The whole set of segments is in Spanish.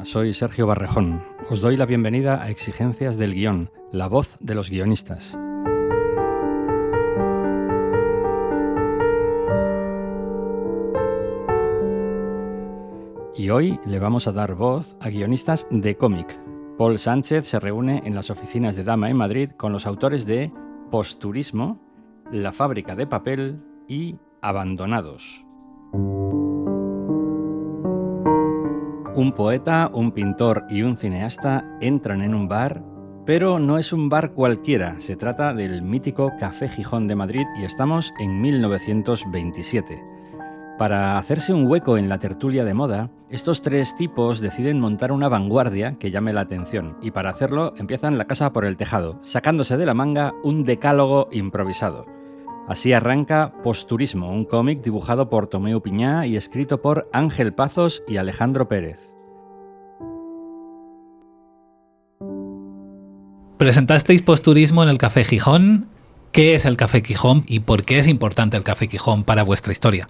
soy Sergio Barrejón. Os doy la bienvenida a Exigencias del Guión, la voz de los guionistas. Y hoy le vamos a dar voz a guionistas de cómic. Paul Sánchez se reúne en las oficinas de Dama en Madrid con los autores de Posturismo, La fábrica de papel y Abandonados. Un poeta, un pintor y un cineasta entran en un bar, pero no es un bar cualquiera. Se trata del mítico Café Gijón de Madrid y estamos en 1927. Para hacerse un hueco en la tertulia de moda, estos tres tipos deciden montar una vanguardia que llame la atención y para hacerlo empiezan la casa por el tejado, sacándose de la manga un decálogo improvisado. Así arranca Posturismo, un cómic dibujado por Tomeu Piñá y escrito por Ángel Pazos y Alejandro Pérez. Presentasteis Posturismo en el Café Gijón. ¿Qué es el Café Gijón y por qué es importante el Café Gijón para vuestra historia?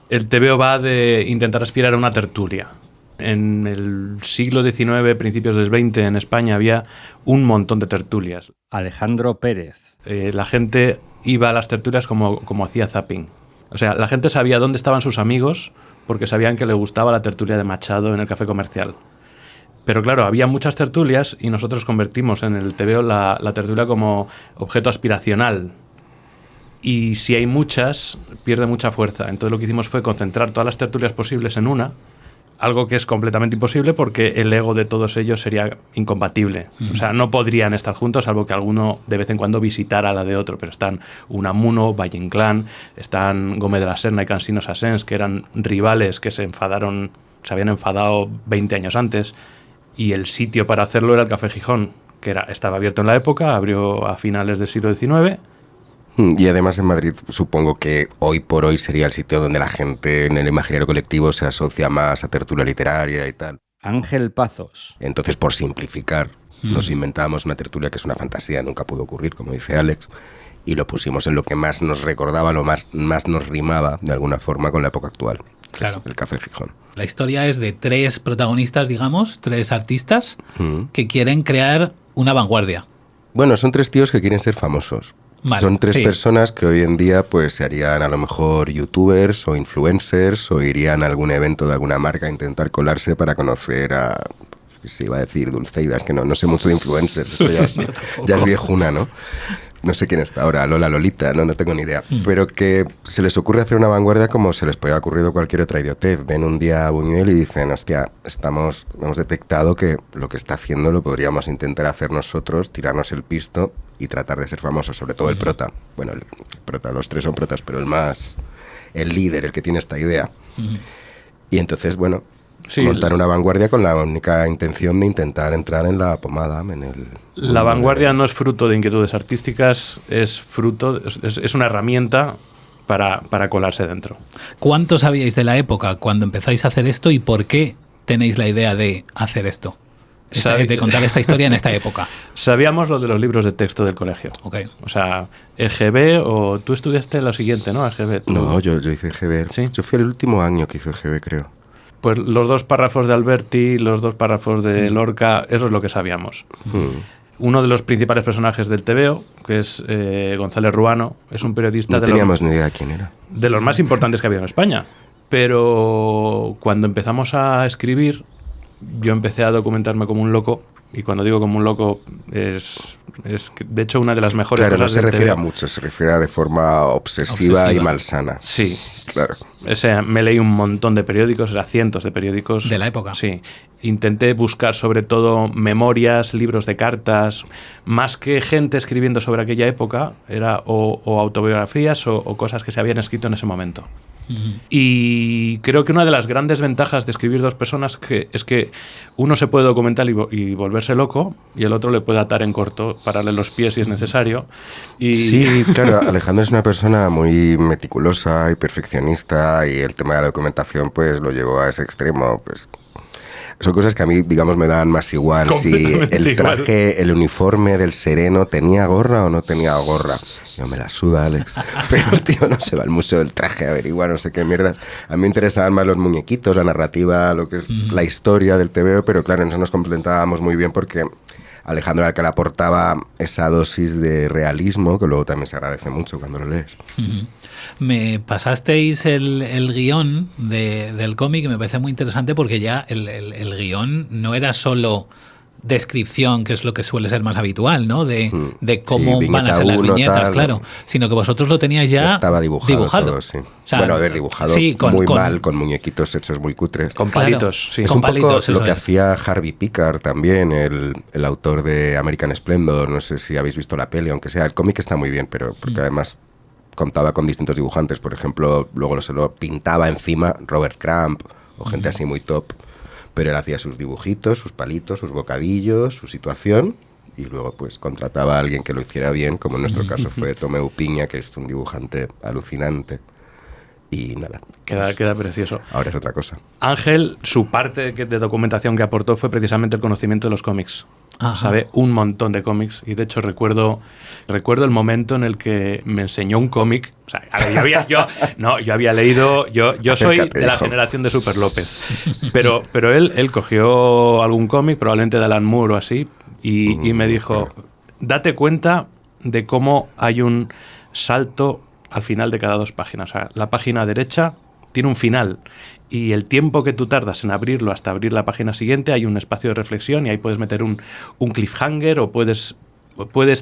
El TVO va de intentar aspirar a una tertulia. En el siglo XIX, principios del XX, en España había un montón de tertulias. Alejandro Pérez. La gente iba a las tertulias como hacía zapping. O sea, la gente sabía dónde estaban sus amigos porque sabían que le gustaba la tertulia de Machado en el Café Comercial. Pero claro, había muchas tertulias y nosotros convertimos en el TVO la tertulia como objeto aspiracional. Y si hay muchas, pierde mucha fuerza. Entonces lo que hicimos fue concentrar todas las tertulias posibles en una, algo que es completamente imposible porque el ego de todos ellos sería incompatible. O sea, no podrían estar juntos, salvo que alguno de vez en cuando visitara a la de otro. Pero están Unamuno, Valle Inclán, están Gómez de la Serna y Cansinos Asens, que eran rivales que se habían enfadado 20 años antes. Y el sitio para hacerlo era el Café Gijón, que estaba abierto en la época, abrió a finales del siglo XIX. Y además en Madrid supongo que hoy por hoy sería el sitio donde la gente en el imaginario colectivo se asocia más a tertulia literaria y tal. Ángel Pazos. Entonces, por simplificar, nos inventamos una tertulia que es una fantasía, nunca pudo ocurrir, como dice Alex, y lo pusimos en lo que más nos recordaba, lo más nos rimaba de alguna forma con la época actual. Claro. El Café Gijón. La historia es de tres protagonistas, digamos, tres artistas que quieren crear una vanguardia. Bueno, son tres tíos que quieren ser famosos. Vale, son tres personas que hoy en día pues se harían a lo mejor youtubers o influencers o irían a algún evento de alguna marca a intentar colarse para conocer a, se iba a decir Dulceida, es que no sé mucho de influencers, eso ya es viejuna, ¿no? No sé quién está ahora, Lola, Lolita, no tengo ni idea. Pero que se les ocurre hacer una vanguardia como se les puede haber ocurrido cualquier otra idiotez. Ven un día a Buñuel y dicen, hostia, hemos detectado que lo que está haciendo lo podríamos intentar hacer nosotros, tirarnos el pisto y tratar de ser famosos, sobre todo el prota. Bueno, el prota, los tres son protas, pero el líder, el que tiene esta idea. Y entonces, bueno, montar una vanguardia con la única intención de intentar entrar en la pomada. La vanguardia no es fruto de inquietudes artísticas, es una herramienta para colarse dentro. ¿Cuánto sabíais de la época cuando empezáis a hacer esto y por qué tenéis la idea de hacer esto? De contar esta historia en esta época. Sabíamos lo de los libros de texto del colegio. Okay. O sea, EGB, o tú estudiaste lo siguiente, ¿no? EGB. No, yo hice EGB. ¿Sí? Yo fui el último año que hizo EGB, creo. Pues los dos párrafos de Alberti, los dos párrafos de Lorca, eso es lo que sabíamos. Uno de los principales personajes del TVO, que es González Ruano, es un periodista... No teníamos ni idea de quién era. De los más importantes que había en España. Pero cuando empezamos a escribir, yo empecé a documentarme como un loco, y cuando digo como un loco es de hecho una de las mejores cosas. Claro, no se refiere TV. A mucho, se refiere a de forma obsesiva y malsana. Sí, claro. O sea, me leí un montón de periódicos, cientos de periódicos. ¿De la época? Sí. Intenté buscar sobre todo memorias, libros de cartas, más que gente escribiendo sobre aquella época, era o autobiografías o cosas que se habían escrito en ese momento. Y creo que una de las grandes ventajas de escribir dos personas es que uno se puede documentar y volverse loco y el otro le puede atar en corto, pararle los pies si es necesario. Sí, claro, Alejandro es una persona muy meticulosa y perfeccionista y el tema de la documentación pues lo llevó a ese extremo. Pues Son cosas que a mí, digamos, me dan más igual. Si el traje, el uniforme del Sereno tenía gorra o no tenía gorra. Yo me la suda, Alex. Pero el tío no se va al museo del traje a averiguar no sé qué mierdas. A mí me interesaban más los muñequitos, la narrativa, lo que es la historia del TVO, pero claro, en eso nos complementábamos muy bien porque Alejandro era el que le aportaba esa dosis de realismo, que luego también se agradece mucho cuando lo lees. Me pasasteis el guión del cómic y me parece muy interesante porque ya el guión no era solo descripción, que es lo que suele ser más habitual, ¿no? De cómo van a ser las viñetas, tal, claro. Sino que vosotros lo teníais ya estaba dibujado. Todo, sí. O sea, bueno, haber dibujado sí, mal, con muñequitos hechos muy cutres. Con palitos, claro, sí. Es con un palitos, poco lo que hacía Harvey Pickard también, el autor de American Splendor. No sé si habéis visto la peli, aunque sea. El cómic está muy bien, pero porque además contaba con distintos dibujantes. Por ejemplo, luego se lo pintaba encima Robert Crumb o gente así muy top. Pero él hacía sus dibujitos, sus palitos, sus bocadillos, su situación, y luego pues contrataba a alguien que lo hiciera bien, como en nuestro caso fue Tomeu Piña, que es un dibujante alucinante. Y nada. Queda precioso. Ahora es otra cosa. Ángel, su parte de documentación que aportó fue precisamente el conocimiento de los cómics. Ajá. Sabe un montón de cómics y de hecho recuerdo el momento en el que me enseñó un cómic. O sea, a ver, yo había leído, yo soy de la generación de Super López, pero él cogió algún cómic, probablemente de Alan Moore o así, y me dijo, date cuenta de cómo hay un salto al final de cada 2 páginas. O sea, la página derecha tiene un final y el tiempo que tú tardas en abrirlo hasta abrir la página siguiente hay un espacio de reflexión y ahí puedes meter un cliffhanger o puedes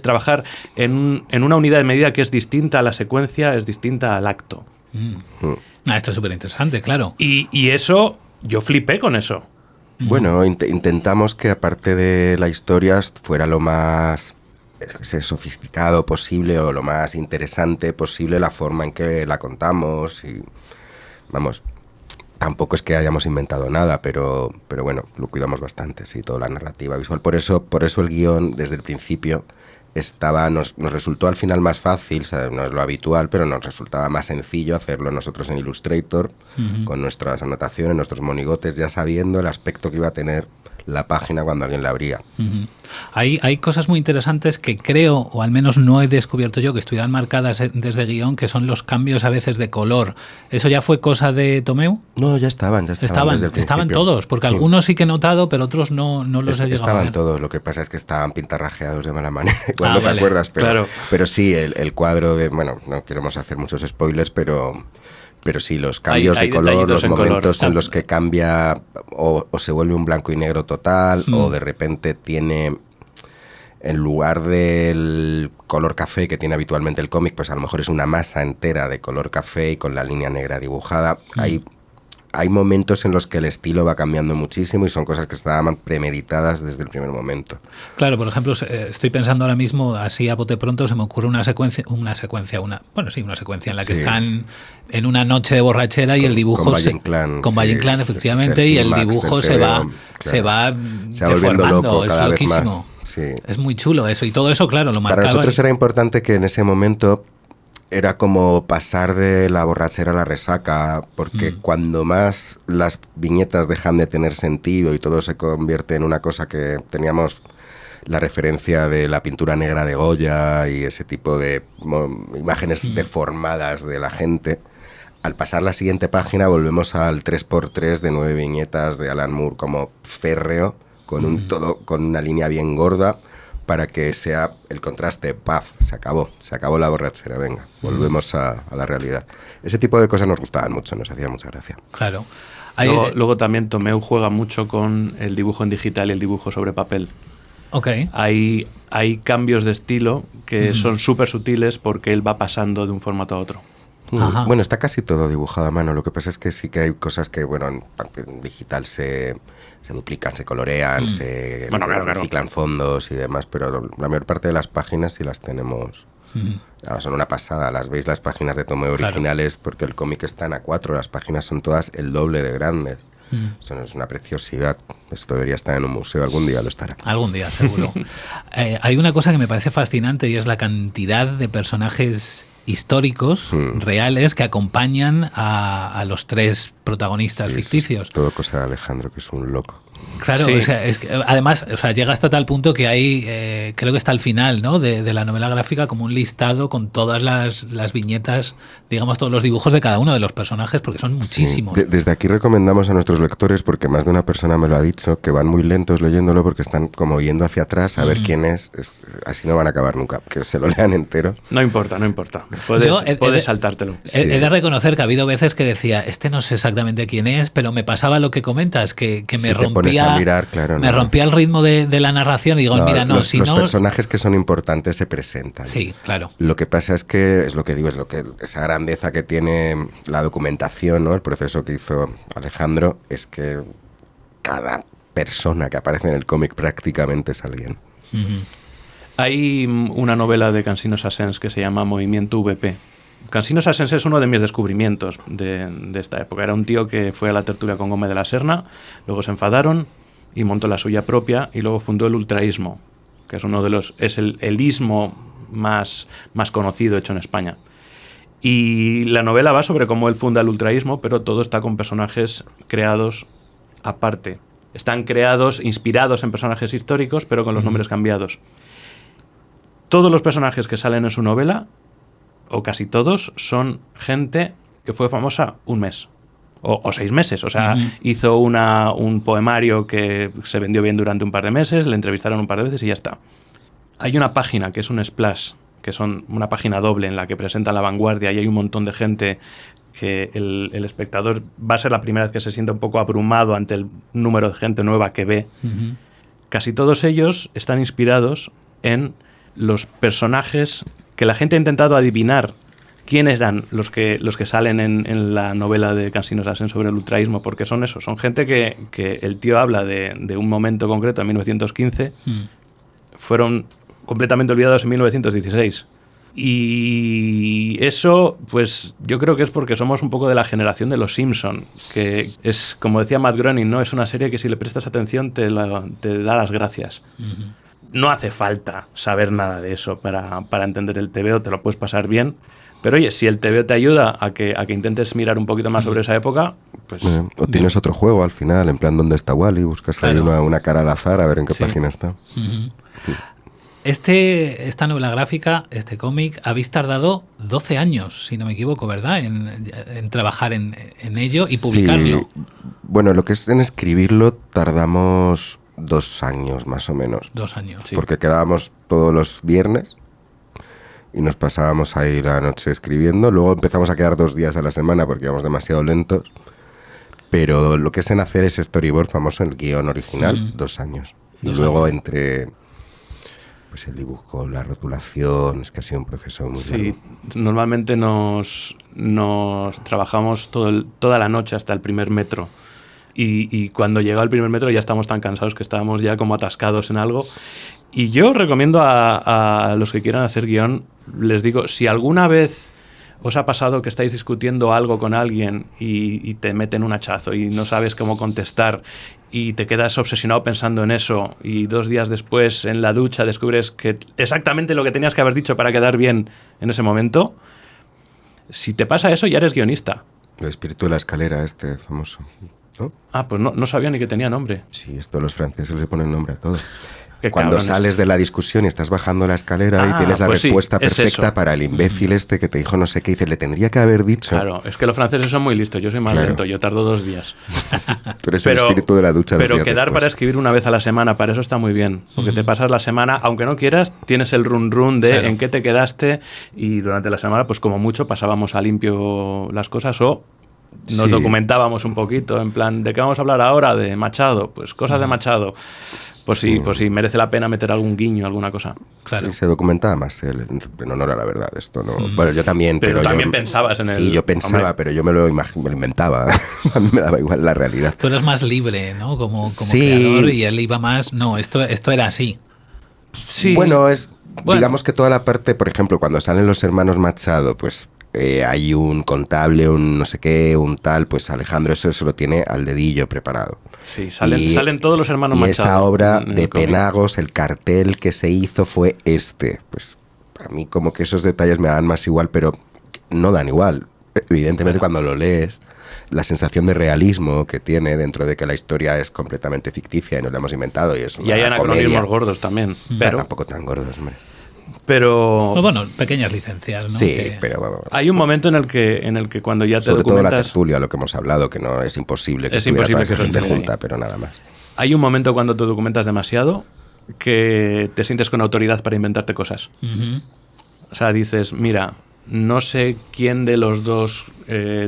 trabajar en una unidad de medida que es distinta a la secuencia, es distinta al acto. Esto es súper interesante, claro. Y eso, yo flipé con eso. Bueno, intentamos que aparte de la historia fuera lo más sofisticado posible o lo más interesante posible la forma en que la contamos y vamos, tampoco es que hayamos inventado nada, pero bueno, lo cuidamos bastante, sí, toda la narrativa visual. Por eso el guión desde el principio nos resultó al final más fácil, o sea, no es lo habitual, pero nos resultaba más sencillo hacerlo nosotros en Illustrator, con nuestras anotaciones, nuestros monigotes, ya sabiendo el aspecto que iba a tener la página cuando alguien la abría. Hay cosas muy interesantes que creo, o al menos no he descubierto yo, que estuvieran marcadas desde guión, que son los cambios a veces de color. ¿Eso ya fue cosa de Tomeu? No, ya estaban desde el principio. Estaban todos, porque sí. Algunos sí que he notado, pero otros no los he llegado a ver. Estaban todos, lo que pasa es que estaban pintarrajeados de mala manera, igual no te acuerdas, pero sí, el cuadro de... Bueno, no queremos hacer muchos spoilers, pero sí, los cambios de color, los momentos en los que cambia o se vuelve un blanco y negro total o de repente tiene, en lugar del color café que tiene habitualmente el cómic, pues a lo mejor es una masa entera de color café y con la línea negra dibujada. Hay momentos en los que el estilo va cambiando muchísimo y son cosas que estaban premeditadas desde el primer momento. Claro, por ejemplo, estoy pensando ahora mismo, así a bote pronto, se me ocurre una secuencia en la que están en una noche de borrachera y el dibujo... Con Valle Inclán. Con Valle Inclán, efectivamente, y el dibujo se va volviendo loco cada vez más. Sí. Es muy chulo eso, y todo eso, claro, lo marcaba. Para nosotros era importante que en ese momento... Era como pasar de la borrachera a la resaca, porque cuando más las viñetas dejan de tener sentido y todo se convierte en una cosa que teníamos la referencia de la pintura negra de Goya y ese tipo de imágenes deformadas de la gente, al pasar la siguiente página volvemos al 3x3 de 9 viñetas de Alan Moore como férreo, con con una línea bien gorda, para que sea el contraste, ¡paf! Se acabó la borrachera, venga, volvemos a la realidad. Ese tipo de cosas nos gustaban mucho, nos hacía mucha gracia. Claro. Luego también Tomeu juega mucho con el dibujo en digital y el dibujo sobre papel. Okay. Hay cambios de estilo que son súper sutiles porque él va pasando de un formato a otro. Bueno, está casi todo dibujado a mano. Lo que pasa es que sí que hay cosas que, bueno, en digital se duplican, se colorean, se reciclan fondos y demás, pero la mayor parte de las páginas sí las tenemos. Son una pasada. Las veis las páginas de Tomeu originales, porque el cómic está en A4, las páginas son todas el doble de grandes. Eso es una preciosidad. Esto debería estar en un museo, algún día lo estará. Algún día, seguro. Hay una cosa que me parece fascinante y es la cantidad de personajes históricos, reales, que acompañan a los 3 protagonistas ficticios. Es todo cosa de Alejandro, que es un loco. Claro, Sí. o sea, es que, además, o sea, llega hasta tal punto que hay, creo que está al final, ¿no?, de la novela gráfica, como un listado con todas las viñetas, digamos, todos los dibujos de cada uno de los personajes, porque son muchísimos. Sí. Desde aquí recomendamos a nuestros lectores, porque más de una persona me lo ha dicho, que van muy lentos leyéndolo porque están como yendo hacia atrás a ver quién es. Así no van a acabar nunca, que se lo lean entero. No importa. Puedes saltártelo. He de reconocer que ha habido veces que decía, no sé exactamente quién es, pero me pasaba lo que comentas, que me Si te pones a mirar, claro, me rompía el ritmo de la narración y digo, mira, no, los si no... personajes que son importantes se presentan. Sí, claro. Lo que pasa es que, es lo que digo, esa grandeza que tiene la documentación, ¿no? El proceso que hizo Alejandro, es que cada persona que aparece en el cómic prácticamente es alguien. Hay una novela de Cansino Sassens que se llama Movimiento VP. Cansino Sassens es uno de mis descubrimientos de esta época. Era un tío que fue a la tertulia con Gómez de la Serna, luego se enfadaron y montó la suya propia y luego fundó el ultraísmo, que es el ismo más conocido hecho en España. Y la novela va sobre cómo él funda el ultraísmo, pero todo está con personajes creados aparte. Están creados, inspirados en personajes históricos, pero con los nombres cambiados. Todos los personajes que salen en su novela, o casi todos, son gente que fue famosa un mes o 6 meses. O sea, hizo un poemario que se vendió bien durante un par de meses, le entrevistaron un par de veces y ya está. Hay una página que es un splash, que son una página doble en la que presenta La Vanguardia y hay un montón de gente que el espectador va a ser la primera vez que se siente un poco abrumado ante el número de gente nueva que ve. Casi todos ellos están inspirados en los personajes que la gente ha intentado adivinar quién eran los que salen en la novela de Cansino Sassens sobre el ultraísmo, porque son eso, son gente que el tío habla de un momento concreto en 1915, fueron completamente olvidados en 1916. Y eso, pues yo creo que es porque somos un poco de la generación de los Simpson, que es, como decía Matt Groening, ¿no? Es una serie que si le prestas atención te da las gracias. No hace falta saber nada de eso para entender el TVO, te lo puedes pasar bien. Pero oye, si el TVO te ayuda a que intentes mirar un poquito más sobre esa época, pues... o tienes otro juego al final, en plan ¿dónde está Wally? Buscas ahí una cara al azar a ver en qué página está. Esta novela gráfica, este cómic, habéis tardado 12 años, si no me equivoco, ¿verdad? En trabajar en ello y publicarlo. Sí. Bueno, lo que es en escribirlo tardamos 2 años más o menos. 2 años. Sí. Porque quedábamos todos los viernes y nos pasábamos ahí la noche escribiendo. Luego empezamos a quedar 2 días a la semana porque íbamos demasiado lentos. Pero lo que es en hacer ese storyboard famoso, el guión original, 2 años. Y luego entre pues el dibujo, la rotulación, es que ha sido un proceso muy largo. Sí, normalmente nos trabajamos toda la noche hasta el primer metro. Y cuando llega el primer metro ya estamos tan cansados que estábamos ya como atascados en algo. Y yo recomiendo a los que quieran hacer guión, les digo, si alguna vez os ha pasado que estáis discutiendo algo con alguien y te meten un hachazo y no sabes cómo contestar y te quedas obsesionado pensando en eso y 2 días después en la ducha descubres que exactamente lo que tenías que haber dicho para quedar bien en ese momento, si te pasa eso ya eres guionista. El espíritu de la escalera famoso, ¿no? Ah, pues no sabía ni que tenía nombre. Sí, esto los franceses le ponen nombre a todo. Cuando cabrones. Sales de la discusión y estás bajando la escalera y tienes la respuesta perfecta para el imbécil que te dijo no sé qué, y dice, le tendría que haber dicho. Claro, es que los franceses son muy listos, yo soy más lento, yo tardo 2 días. Tú eres el espíritu de la ducha. Pero quedar para escribir una vez a la semana, para eso está muy bien, porque te pasas la semana, aunque no quieras, tienes el run de en qué te quedaste, y durante la semana, pues como mucho, pasábamos a limpio las cosas o nos documentábamos un poquito, en plan, ¿de qué vamos a hablar ahora? De Machado, pues cosas de Machado. Pues sí, merece la pena meter algún guiño, alguna cosa. Claro. Sí, se documentaba más en honor a la verdad. Esto no. Bueno, yo también. Pero también pensabas en el... Sí, yo pensaba, hombre, pero yo me lo inventaba. A mí me daba igual la realidad. Tú eras más libre, ¿no? Como creador, y él iba más... No, esto era así. Sí. Bueno, digamos que toda la parte, por ejemplo, cuando salen los hermanos Machado, pues... hay un contable, un no sé qué, un tal, pues Alejandro eso se lo tiene al dedillo preparado. Sí, salen todos los hermanos Machado. Y esa obra de Penagos, el cartel que se hizo fue pues a mí como que esos detalles me dan más igual, pero no dan igual. Evidentemente, cuando lo lees, la sensación de realismo que tiene dentro de que la historia es completamente ficticia y nos la hemos inventado y es una y hay anacronismos comedia. gordos también. Pero tampoco tan gordos, hombre. Pero bueno, pequeñas licencias, ¿no? Sí, pero hay un momento en el que cuando ya te sobre todo documentas, la tertulia, lo que hemos hablado, que no es imposible que estuviera toda esa gente junta, pero nada más. Hay un momento cuando te documentas demasiado que te sientes con autoridad para inventarte cosas. O sea, dices, mira, no sé quién de los dos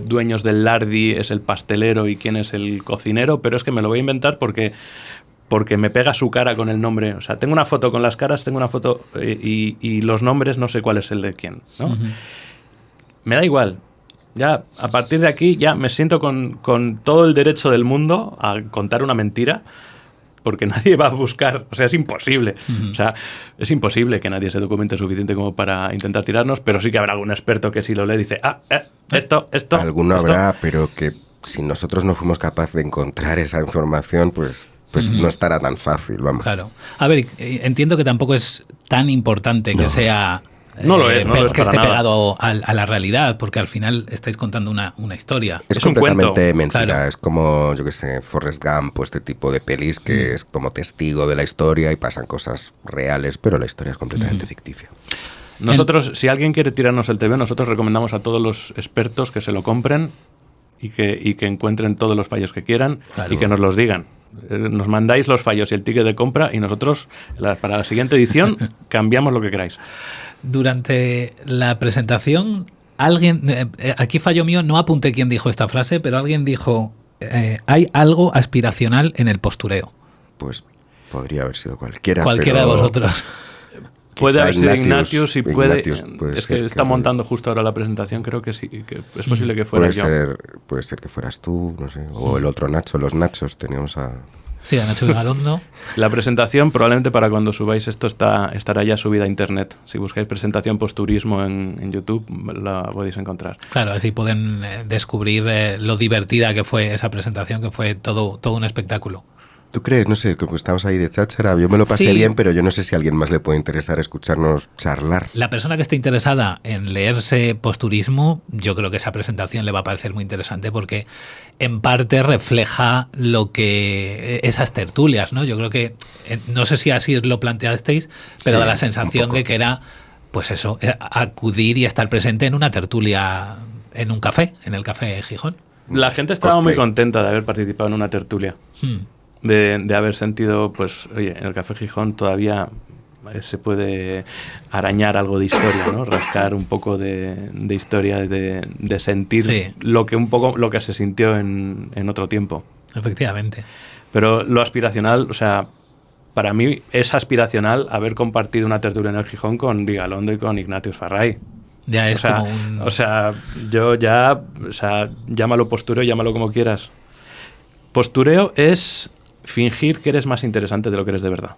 dueños del Lardi es el pastelero y quién es el cocinero, pero es que me lo voy a inventar porque me pega su cara con el nombre. O sea, tengo una foto con las caras, tengo una foto y los nombres no sé cuál es el de quién, ¿no? Me da igual. Ya, a partir de aquí, ya me siento con todo el derecho del mundo a contar una mentira, porque nadie va a buscar, o sea, es imposible. O sea, es imposible que nadie se documente suficiente como para intentar tirarnos, pero sí que habrá algún experto que si lo lee dice, esto. Alguno habrá, pero que si nosotros no fuimos capaces de encontrar esa información, pues no estará tan fácil, vamos. Claro. A ver, entiendo que tampoco es tan importante que sea... No lo es que esté nada. pegado a la realidad, porque al final estáis contando una historia. Es un completamente cuento. mentira. Claro. Es como, yo qué sé, Forrest Gump o este tipo de pelis que es como testigo de la historia y pasan cosas reales, pero la historia es completamente ficticia. Nosotros, si alguien quiere tirarnos el TV, nosotros recomendamos a todos los expertos que se lo compren y que encuentren todos los fallos que quieran y que nos los digan. Nos mandáis los fallos y el ticket de compra y nosotros, para la siguiente edición, cambiamos lo que queráis. Durante la presentación, alguien, aquí fallo mío, no apunté quién dijo esta frase, pero alguien dijo, hay algo aspiracional en el postureo. Pues podría haber sido cualquiera. Cualquiera pero de vosotros. Puede haber sido Ignatius y puede... puede es que ser está montando justo ahora la presentación, creo que sí, que es posible que fuera yo. Puede ser que fueras tú, no sé, o el otro Nacho, los Nachos, teníamos a... Sí, a Nacho Galondo. La presentación probablemente para cuando subáis esto estará ya subida a internet. Si buscáis presentación posturismo en YouTube la podéis encontrar. Claro, así pueden descubrir lo divertida que fue esa presentación, que fue todo un espectáculo. ¿Tú crees? No sé, como estamos ahí de cháchara, yo me lo pasé bien, pero yo no sé si a alguien más le puede interesar escucharnos charlar. La persona que esté interesada en leerse posturismo, yo creo que esa presentación le va a parecer muy interesante porque en parte refleja lo que esas tertulias, ¿no? Yo creo que, no sé si así lo planteasteis, pero Sí, da la sensación de que era, pues eso, acudir y estar presente en una tertulia, en un café, en el Café Gijón. La gente estaba muy contenta de haber participado en una tertulia. De haber sentido, pues, oye, en el Café Gijón todavía se puede arañar algo de historia, ¿no? Rascar un poco de historia, de sentir lo que se sintió en otro tiempo. Efectivamente. Pero lo aspiracional, o sea, para mí es aspiracional haber compartido una tertulia en el Gijón con Vigalondo y con Ignatius Farray. Ya es como un... O sea, yo ya, o sea, llámalo postureo, llámalo como quieras. Postureo es fingir que eres más interesante de lo que eres de verdad.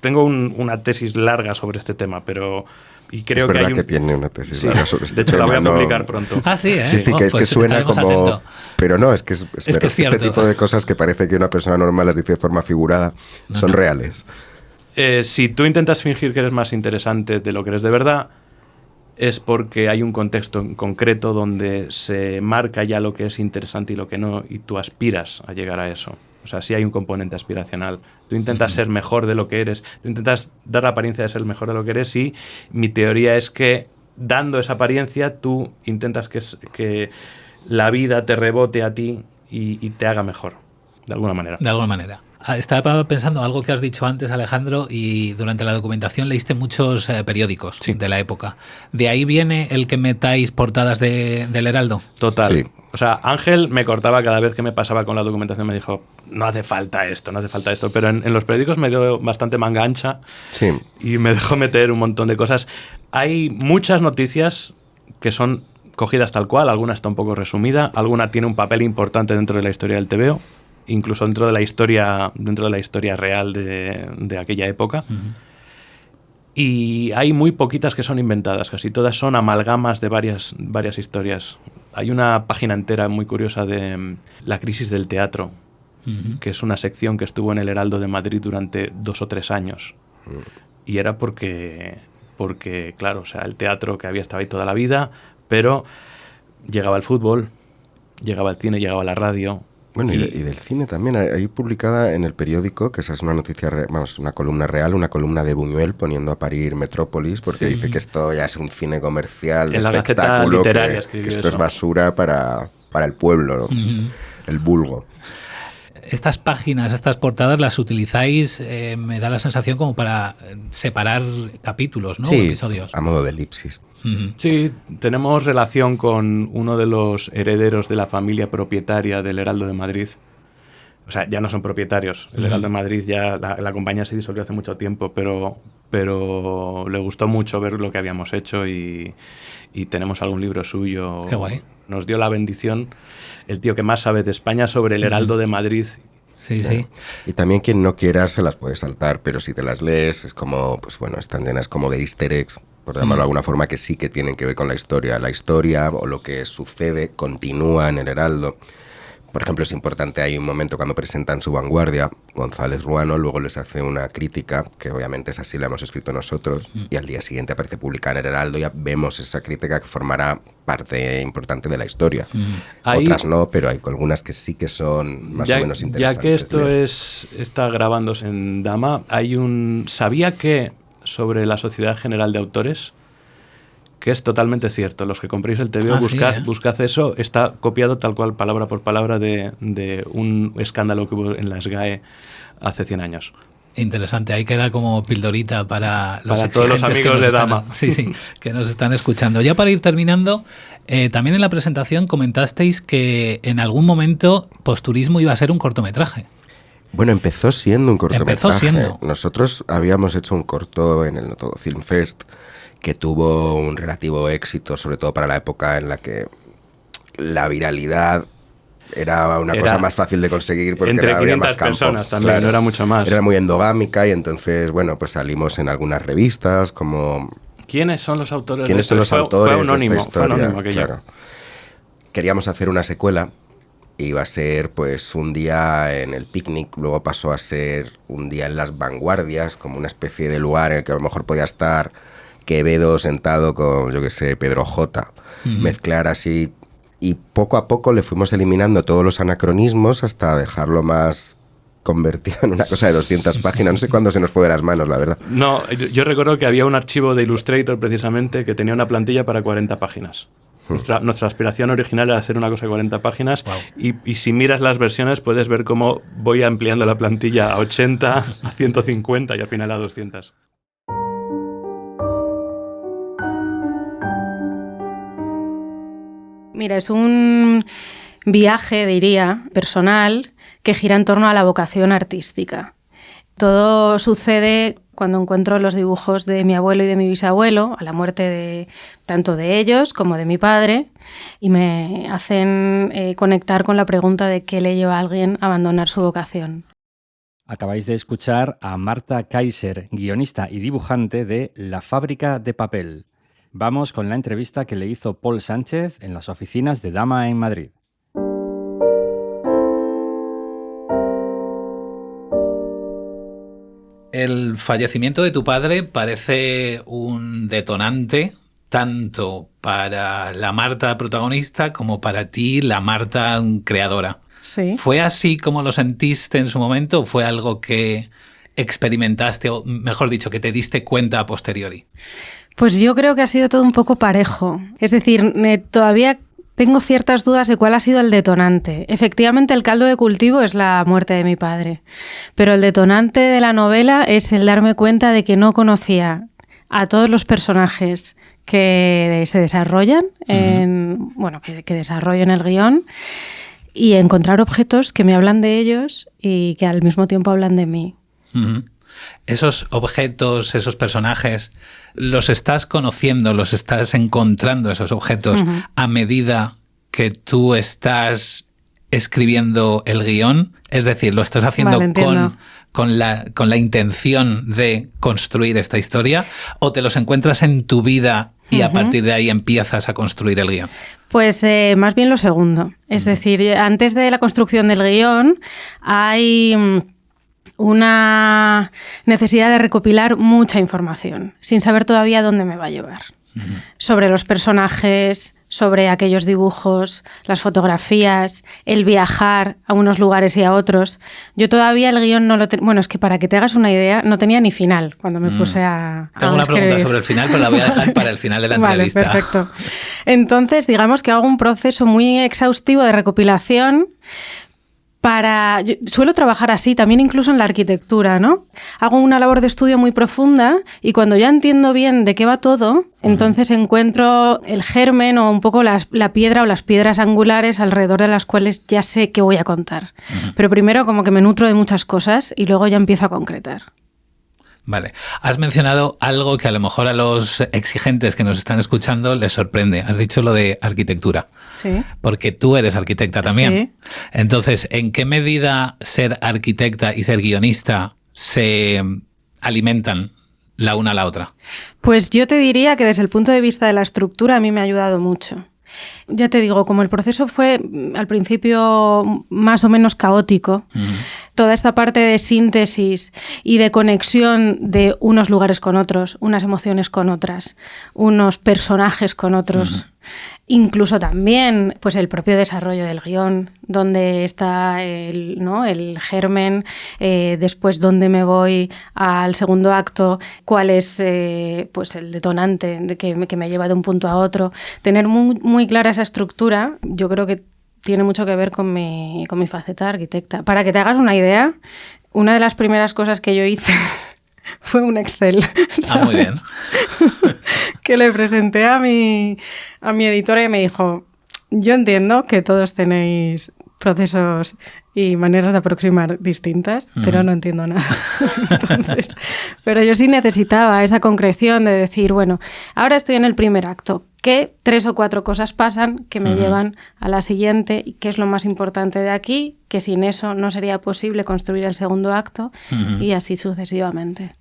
Tengo una tesis larga sobre este tema, pero... Y creo es verdad que, que tiene una tesis larga sobre este tema. De hecho, la voy a publicar pronto. Ah, sí, ¿eh? Sí, que es pues que suena como... atento. Pero no, es que es que es cierto. este tipo de cosas que parece que una persona normal las dice de forma figurada son reales. Si tú intentas fingir que eres más interesante de lo que eres de verdad, es porque hay un contexto en concreto donde se marca ya lo que es interesante y lo que no, y tú aspiras a llegar a eso. O sea, sí hay un componente aspiracional. Tú intentas ser mejor de lo que eres, tú intentas dar la apariencia de ser mejor de lo que eres y mi teoría es que dando esa apariencia tú intentas que la vida te rebote a ti y te haga mejor, de alguna manera. De alguna manera. Estaba pensando algo que has dicho antes, Alejandro, y durante la documentación leíste muchos periódicos de la época. ¿De ahí viene el que metáis portadas del Heraldo? Total. Sí. O sea, Ángel me cortaba cada vez que me pasaba con la documentación, me dijo, no hace falta esto, pero en los periódicos me dio bastante manga ancha y me dejó meter un montón de cosas. Hay muchas noticias que son cogidas tal cual, alguna está un poco resumida, alguna tiene un papel importante dentro de la historia del TVO, incluso dentro de la historia real de aquella época. Y hay muy poquitas que son inventadas, casi todas son amalgamas de varias historias. Hay una página entera muy curiosa de la crisis del teatro, que es una sección que estuvo en el Heraldo de Madrid durante 2 o 3 años. Y era porque porque, claro, o sea, el teatro que había estado ahí toda la vida, pero llegaba el fútbol, llegaba el cine, llegaba la radio. Bueno, y del cine también. Hay publicada en el periódico, que esa es una noticia, una columna real, una columna de Buñuel poniendo a parir Metrópolis, porque dice que esto ya es un cine comercial, de espectáculo, que esto es basura para el pueblo, ¿no? El vulgo. Estas páginas, estas portadas, las utilizáis, me da la sensación, como para separar capítulos, ¿no? Sí, episodios. A modo de elipsis. Sí, tenemos relación con uno de los herederos de la familia propietaria del Heraldo de Madrid. O sea, ya no son propietarios. El Heraldo de Madrid, ya la compañía se disolvió hace mucho tiempo, pero le gustó mucho ver lo que habíamos hecho y tenemos algún libro suyo. Qué guay. Nos dio la bendición el tío que más sabe de España sobre el Heraldo de Madrid. Sí, sí. Y también quien no quiera se las puede saltar, pero si te las lees es como, pues bueno, están llenas como de easter eggs, por llamarlo de alguna forma, que sí que tienen que ver con la historia. La historia o lo que sucede continúa en el Heraldo. Por ejemplo, es importante, hay un momento cuando presentan Su Vanguardia, González Ruano luego les hace una crítica, que obviamente es así, la hemos escrito nosotros, y al día siguiente aparece publicada en el Heraldo, ya vemos esa crítica que formará parte importante de la historia. Otras no, pero hay algunas que sí que son más o menos interesantes. Ya que esto está grabándose en Dama, ¿sabía que sobre la Sociedad General de Autores? Que es totalmente cierto. Los que compréis el TVO, buscad eso. Está copiado tal cual, palabra por palabra, de un escándalo que hubo en la SGAE hace 100 años. Interesante. Ahí queda como pildorita para todos los amigos de Dama. Sí, que nos están escuchando. Ya para ir terminando, también en la presentación comentasteis que en algún momento Posturismo iba a ser un cortometraje. Bueno, empezó siendo un cortometraje. Nosotros habíamos hecho un corto en el No Todo Film Fest, que tuvo un relativo éxito, sobre todo para la época en la que la viralidad era una cosa más fácil de conseguir porque había más campo. Personas también, claro, no era mucho más. Era muy endogámica y entonces, bueno, pues salimos en algunas revistas como... ¿Quiénes son los autores? ¿Quiénes son los autores fue anónimo, de esta historia? Fue anónimo aquello. Claro. Queríamos hacer una secuela. Iba a ser pues un día en el Picnic, luego pasó a ser un día en las Vanguardias, como una especie de lugar en el que a lo mejor podía estar Quevedo sentado con, yo qué sé, Pedro J. Mezclar así, y poco a poco le fuimos eliminando todos los anacronismos hasta dejarlo más convertido en una cosa de 200 páginas. No sé cuándo se nos fue de las manos, la verdad. No, yo recuerdo que había un archivo de Illustrator precisamente que tenía una plantilla para 40 páginas. Nuestra aspiración original era hacer una cosa de 40 páginas. Wow. Y si miras las versiones puedes ver cómo voy ampliando la plantilla a 80, a 150 y al final a 200. Mira, es un viaje, diría, personal, que gira en torno a la vocación artística. Todo sucede cuando encuentro los dibujos de mi abuelo y de mi bisabuelo, a la muerte tanto de ellos como de mi padre, y me hacen conectar con la pregunta de qué le lleva a alguien a abandonar su vocación. Acabáis de escuchar a Marta Kaiser, guionista y dibujante de La fábrica de papel. Vamos con la entrevista que le hizo Paul Sánchez en las oficinas de Dama en Madrid. El fallecimiento de tu padre parece un detonante tanto para la Marta protagonista como para ti, la Marta creadora. Sí. ¿Fue así como lo sentiste en su momento o fue algo que experimentaste, o mejor dicho, que te diste cuenta a posteriori? Pues yo creo que ha sido todo un poco parejo. Es decir, todavía tengo ciertas dudas de cuál ha sido el detonante. Efectivamente, el caldo de cultivo es la muerte de mi padre, pero el detonante de la novela es el darme cuenta de que no conocía a todos los personajes que se desarrollan, que desarrollo en el guión, y encontrar objetos que me hablan de ellos y que al mismo tiempo hablan de mí. Uh-huh. Esos objetos, esos personajes, ¿los estás conociendo, los estás encontrando, esos objetos, a medida que tú estás escribiendo el guión? Es decir, ¿lo estás haciendo con la intención de construir esta historia o te los encuentras en tu vida y a partir de ahí empiezas a construir el guión? Pues más bien lo segundo. Es decir, antes de la construcción del guión hay una necesidad de recopilar mucha información, sin saber todavía dónde me va a llevar. Sobre los personajes, sobre aquellos dibujos, las fotografías, el viajar a unos lugares y a otros. Yo todavía el guión no lo tengo. Bueno, es que para que te hagas una idea, no tenía ni final cuando me puse a Tengo una pregunta sobre el final, pero la voy a dejar para el final de la entrevista. Vale, perfecto. Entonces, digamos que hago un proceso muy exhaustivo de recopilación. Yo suelo trabajar así, también incluso en la arquitectura, ¿no? Hago una labor de estudio muy profunda y cuando ya entiendo bien de qué va todo, entonces encuentro el germen o un poco la piedra o las piedras angulares alrededor de las cuales ya sé qué voy a contar. Pero primero como que me nutro de muchas cosas y luego ya empiezo a concretar. Vale. Has mencionado algo que a lo mejor a los exigentes que nos están escuchando les sorprende. Has dicho lo de arquitectura. Sí. Porque tú eres arquitecta también. Sí. Entonces, ¿en qué medida ser arquitecta y ser guionista se alimentan la una a la otra? Pues yo te diría que desde el punto de vista de la estructura a mí me ha ayudado mucho. Ya te digo, como el proceso fue al principio más o menos caótico, toda esta parte de síntesis y de conexión de unos lugares con otros, unas emociones con otras, unos personajes con otros, incluso también pues el propio desarrollo del guión, donde está el germen, después dónde me voy al segundo acto, cuál es pues el detonante de que me lleva de un punto a otro. Tener muy clara esa estructura, yo creo que tiene mucho que ver con mi faceta de arquitecta. Para que te hagas una idea, una de las primeras cosas que yo hice fue un Excel. ¿sabes? Ah, muy bien. Que le presenté a mi editora y me dijo, yo entiendo que todos tenéis procesos y maneras de aproximar distintas, pero no entiendo nada. Entonces, pero yo sí necesitaba esa concreción de decir, bueno, ahora estoy en el primer acto, ¿qué 3 o 4 cosas pasan que me llevan a la siguiente? ¿Y qué es lo más importante de aquí? Que sin eso no sería posible construir el segundo acto y así sucesivamente.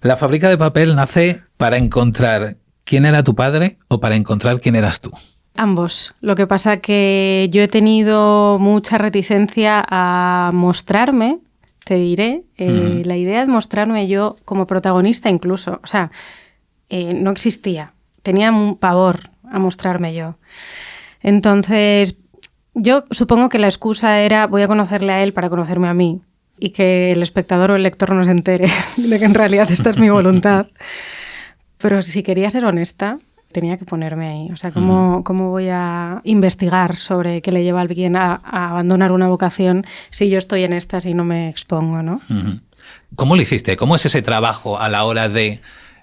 La fábrica de papel nace para encontrar quién era tu padre o para encontrar quién eras tú. Ambos. Lo que pasa que yo he tenido mucha reticencia a mostrarme, te diré, la idea de mostrarme yo como protagonista incluso, o sea, no existía. Tenía un pavor a mostrarme yo. Entonces, yo supongo que la excusa era voy a conocerle a él para conocerme a mí y que el espectador o el lector no se entere de que en realidad esta es mi voluntad. Pero si quería ser honesta, tenía que ponerme ahí. O sea, ¿cómo voy a investigar sobre qué le lleva a alguien a abandonar una vocación si yo estoy en esta, si no me expongo, ¿no? ¿Cómo lo hiciste? ¿Cómo es ese trabajo a la hora de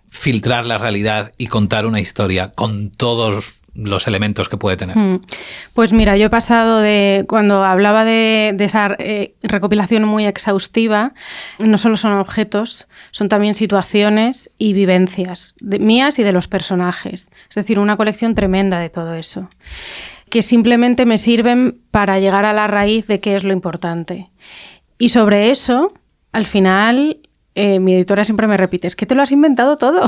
filtrar la realidad y contar una historia con todos los elementos que puede tener? Pues mira, yo he pasado cuando hablaba de esa recopilación muy exhaustiva, no solo son objetos, son también situaciones y vivencias mías y de los personajes. Es decir, una colección tremenda de todo eso, que simplemente me sirven para llegar a la raíz de qué es lo importante. Y sobre eso, al final, mi editora siempre me repite, es que te lo has inventado todo,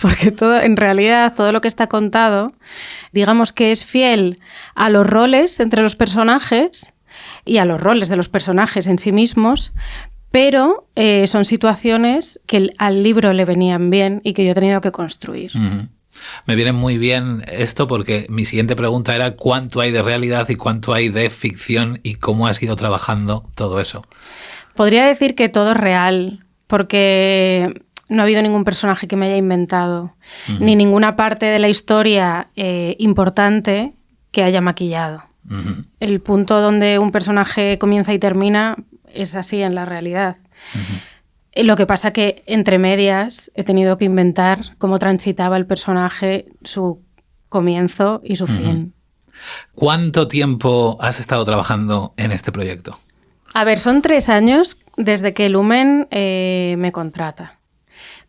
porque en realidad todo lo que está contado, digamos que es fiel a los roles entre los personajes y a los roles de los personajes en sí mismos, pero son situaciones que al libro le venían bien y que yo he tenido que construir. Me viene muy bien esto porque mi siguiente pregunta era cuánto hay de realidad y cuánto hay de ficción y cómo has ido trabajando todo eso. Podría decir que todo es real, porque no ha habido ningún personaje que me haya inventado, ni ninguna parte de la historia importante que haya maquillado. El punto donde un personaje comienza y termina es así en la realidad. Lo que pasa que entre medias he tenido que inventar cómo transitaba el personaje, su comienzo y su fin. ¿Cuánto tiempo has estado trabajando en este proyecto? A ver, son 3 años desde que Lumen me contrata,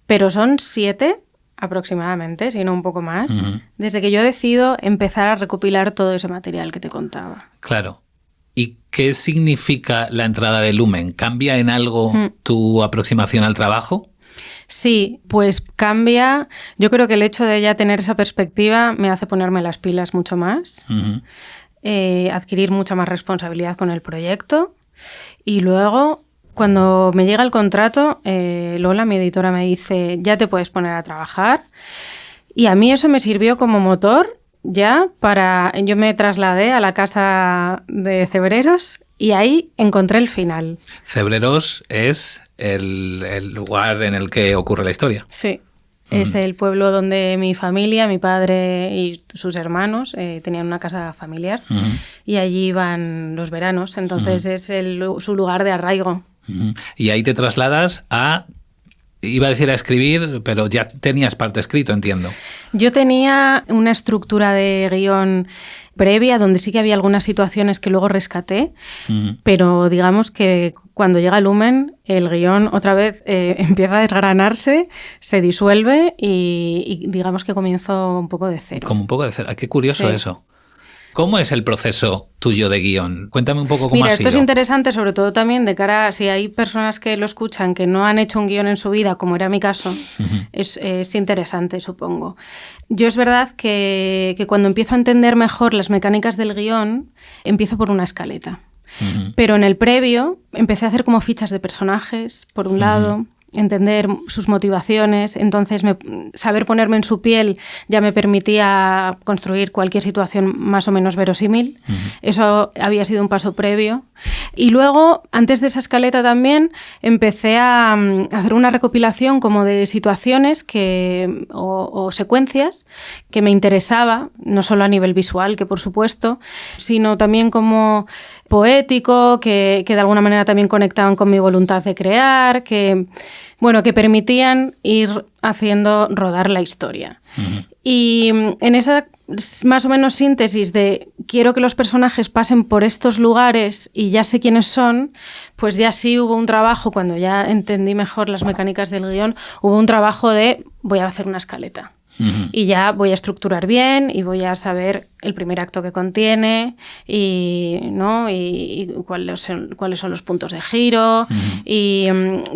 pero son 7 aproximadamente, si no un poco más, desde que yo decido empezar a recopilar todo ese material que te contaba. Claro. ¿Y qué significa la entrada de Lumen? ¿Cambia en algo tu aproximación al trabajo? Sí, pues cambia. Yo creo que el hecho de ya tener esa perspectiva me hace ponerme las pilas mucho más, adquirir mucha más responsabilidad con el proyecto. Y luego, Cuando me llega el contrato, Lola, mi editora, me dice, ya te puedes poner a trabajar. Y a mí eso me sirvió como motor ya para... Yo me trasladé a la casa de Cebreros y ahí encontré el final. Cebreros es el lugar en el que ocurre la historia. Sí. Es el pueblo donde mi familia, mi padre y sus hermanos tenían una casa familiar y allí iban los veranos. Entonces es su lugar de arraigo. Y ahí te trasladas a... Iba a decir a escribir, pero ya tenías parte escrito, entiendo. Yo tenía una estructura de guión previa, donde sí que había algunas situaciones que luego rescaté, pero digamos que cuando llega Lumen, el guión otra vez empieza a desgranarse, se disuelve y digamos que comienzo un poco de cero. Como un poco de cero. Qué curioso eso. ¿Cómo es el proceso tuyo de guión? Cuéntame un poco cómo ha sido. Mira, esto es interesante, sobre todo también de cara a si hay personas que lo escuchan que no han hecho un guión en su vida, como era mi caso, es interesante, supongo. Yo es verdad que cuando empiezo a entender mejor las mecánicas del guión, empiezo por una escaleta. Pero en el previo empecé a hacer como fichas de personajes, por un lado, entender sus motivaciones, entonces saber ponerme en su piel ya me permitía construir cualquier situación más o menos verosímil. Eso había sido un paso previo. Y luego, antes de esa escaleta también, empecé a hacer una recopilación como de situaciones o secuencias que me interesaba, no solo a nivel visual, que por supuesto, sino también como poético, que de alguna manera también conectaban con mi voluntad de crear, que permitían ir haciendo rodar la historia. Y en esa más o menos síntesis de quiero que los personajes pasen por estos lugares y ya sé quiénes son, pues ya sí hubo un trabajo, cuando ya entendí mejor las mecánicas del guión, hubo un trabajo de voy a hacer una escaleta. Y ya voy a estructurar bien y voy a saber el primer acto que contiene y cuáles son los puntos de giro y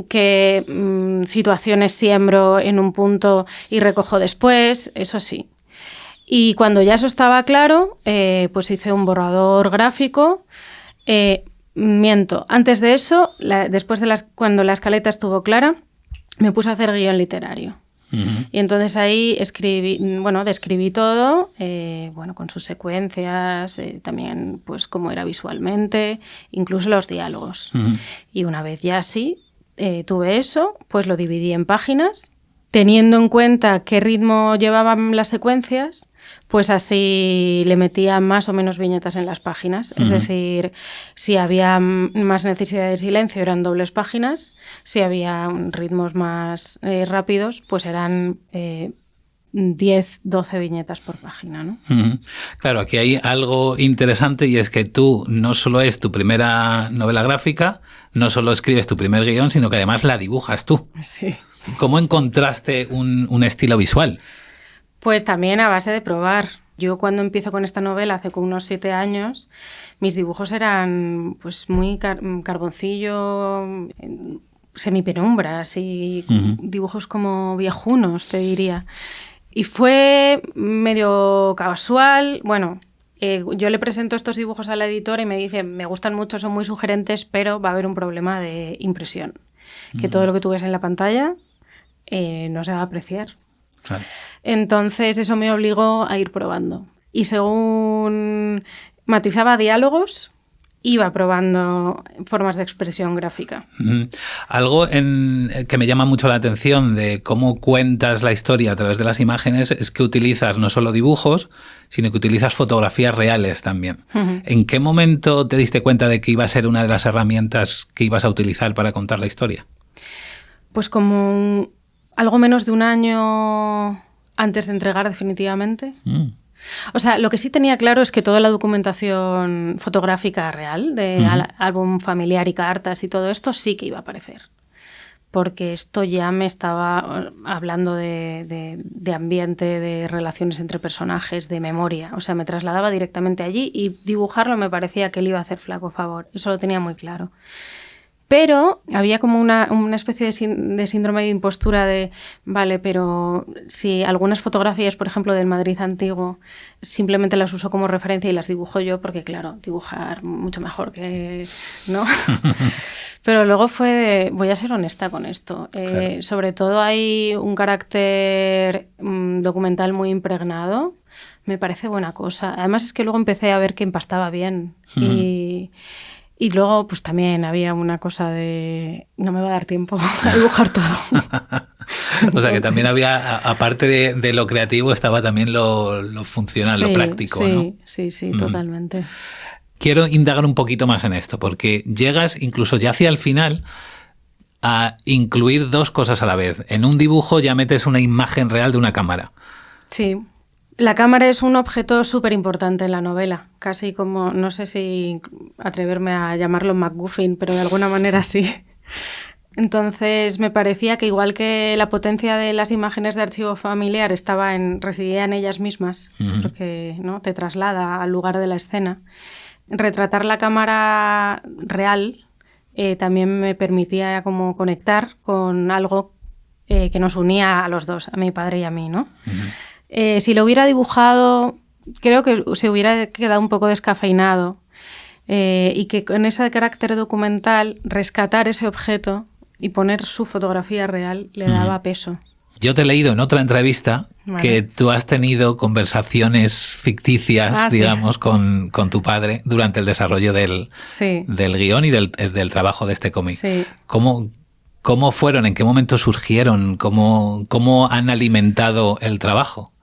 qué situaciones siembro en un punto y recojo después, eso sí. Y cuando ya eso estaba claro, pues hice un borrador gráfico. Antes de eso, cuando la escaleta estuvo clara, me puse a hacer guión literario. Y entonces ahí describí todo, con sus secuencias, también pues cómo era visualmente, incluso los diálogos. Y una vez ya así tuve eso, pues lo dividí en páginas, teniendo en cuenta qué ritmo llevaban las secuencias, pues así le metía más o menos viñetas en las páginas. Es decir, si había más necesidad de silencio eran dobles páginas, si había ritmos más rápidos, pues eran 10, 12 viñetas por página, ¿no? Claro, aquí hay algo interesante y es que tú no solo es tu primera novela gráfica, no solo escribes tu primer guión, sino que además la dibujas tú. Sí. ¿Cómo encontraste un estilo visual? Pues también a base de probar. Yo cuando empiezo con esta novela, hace como unos 7 años, mis dibujos eran pues muy carboncillo, semipenumbras y dibujos como viejunos, te diría. Y fue medio casual. Yo le presento estos dibujos a la editora y me dice, me gustan mucho, son muy sugerentes, pero va a haber un problema de impresión. Que todo lo que tú ves en la pantalla no se va a apreciar. Claro. Entonces eso me obligó a ir probando. Y según matizaba diálogos, iba probando formas de expresión gráfica. Algo que me llama mucho la atención de cómo cuentas la historia a través de las imágenes es que utilizas no solo dibujos, sino que utilizas fotografías reales también. ¿En qué momento te diste cuenta de que iba a ser una de las herramientas que ibas a utilizar para contar la historia? Pues como algo menos de un año antes de entregar definitivamente. O sea, lo que sí tenía claro es que toda la documentación fotográfica real de álbum familiar y cartas y todo esto sí que iba a aparecer. Porque esto ya me estaba hablando de ambiente, de relaciones entre personajes, de memoria. O sea, me trasladaba directamente allí y dibujarlo me parecía que le iba a hacer flaco favor. Eso lo tenía muy claro. Pero había como una especie de síndrome de impostura de, vale, pero si algunas fotografías, por ejemplo, del Madrid antiguo, simplemente las uso como referencia y las dibujo yo, porque claro, dibujar mucho mejor que... ¿no? Pero luego fue de, voy a ser honesta con esto. Claro. Sobre todo hay un carácter documental muy impregnado. Me parece buena cosa. Además es que luego empecé a ver que empastaba bien. Y luego pues también había una cosa de, no me va a dar tiempo a dibujar todo. O sea que también había, aparte de lo creativo, estaba también lo funcional, lo práctico, ¿no? Sí, totalmente. Quiero indagar un poquito más en esto, porque llegas incluso ya hacia el final a incluir dos cosas a la vez. En un dibujo ya metes una imagen real de una cámara. Sí. La cámara es un objeto súper importante en la novela, casi como, no sé si atreverme a llamarlo MacGuffin, pero de alguna manera sí. Entonces me parecía que igual que la potencia de las imágenes de archivo familiar residía en ellas mismas, porque ¿no? te traslada al lugar de la escena, retratar la cámara real también me permitía como conectar con algo que nos unía a los dos, a mi padre y a mí, ¿no? Si lo hubiera dibujado, creo que se hubiera quedado un poco descafeinado y que con ese carácter documental rescatar ese objeto y poner su fotografía real le daba peso. Yo te he leído en otra entrevista que tú has tenido conversaciones ficticias, digamos, con tu padre durante el desarrollo del guión y del trabajo de este cómic. Sí. ¿Cómo fueron? ¿En qué momento surgieron? ¿Cómo han alimentado el trabajo?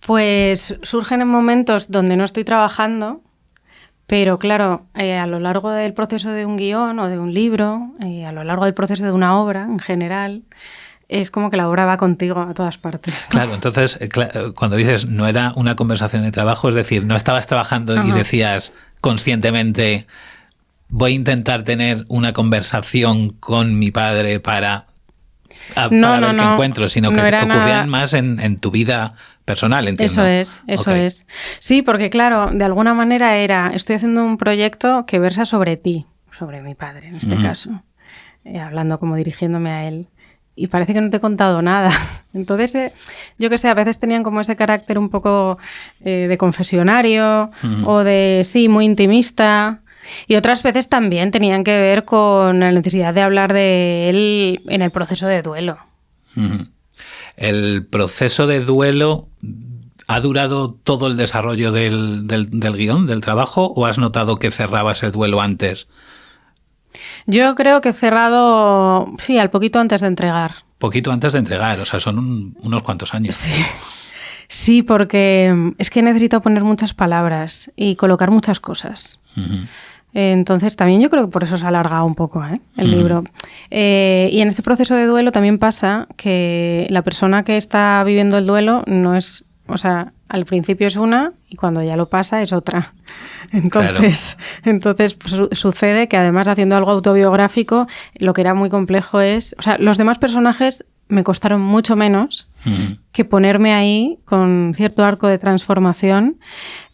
Pues surgen en momentos donde no estoy trabajando, pero claro, a lo largo del proceso de un guión o de un libro, a lo largo del proceso de una obra en general, es como que la obra va contigo a todas partes. Claro, entonces cuando dices no era una conversación de trabajo, es decir, no estabas trabajando y decías conscientemente voy a intentar tener una conversación con mi padre para ver qué encuentro, sino que ocurrían más en tu vida personal, entiendo. Eso es. Sí, porque claro, de alguna manera estoy haciendo un proyecto que versa sobre ti, sobre mi padre en este caso, hablando como dirigiéndome a él. Y parece que no te he contado nada. Entonces, yo qué sé, a veces tenían como ese carácter un poco de confesionario o de, muy intimista. Y otras veces también tenían que ver con la necesidad de hablar de él en el proceso de duelo. ¿El proceso de duelo ha durado todo el desarrollo del guión, del trabajo, o has notado que cerrabas el duelo antes? Yo creo que he cerrado, al poquito antes de entregar. Poquito antes de entregar, o sea, son unos cuantos años. Sí, porque es que necesito poner muchas palabras y colocar muchas cosas. Entonces también yo creo que por eso se ha alargado un poco el libro. Y en ese proceso de duelo también pasa que la persona que está viviendo el duelo no es, o sea, al principio es una y cuando ya lo pasa es otra. Entonces pues, sucede que además haciendo algo autobiográfico, lo que era muy complejo es, o sea, los demás personajes me costaron mucho menos que ponerme ahí con cierto arco de transformación,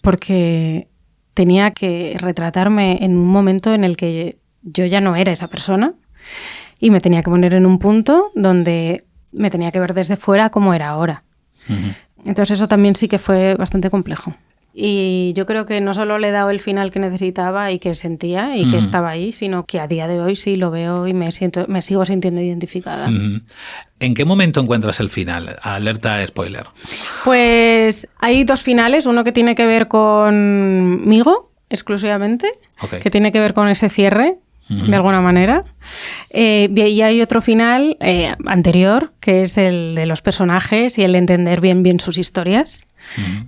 porque tenía que retratarme en un momento en el que yo ya no era esa persona y me tenía que poner en un punto donde me tenía que ver desde fuera como era ahora. Entonces eso también sí que fue bastante complejo. Y yo creo que no solo le he dado el final que necesitaba y que sentía y que estaba ahí, sino que a día de hoy sí lo veo y me sigo sintiendo identificada. ¿En qué momento encuentras el final? Alerta spoiler. Pues hay dos finales, uno que tiene que ver conmigo exclusivamente, que tiene que ver con ese cierre, de alguna manera. Y hay otro final anterior, que es el de los personajes y el de entender bien sus historias.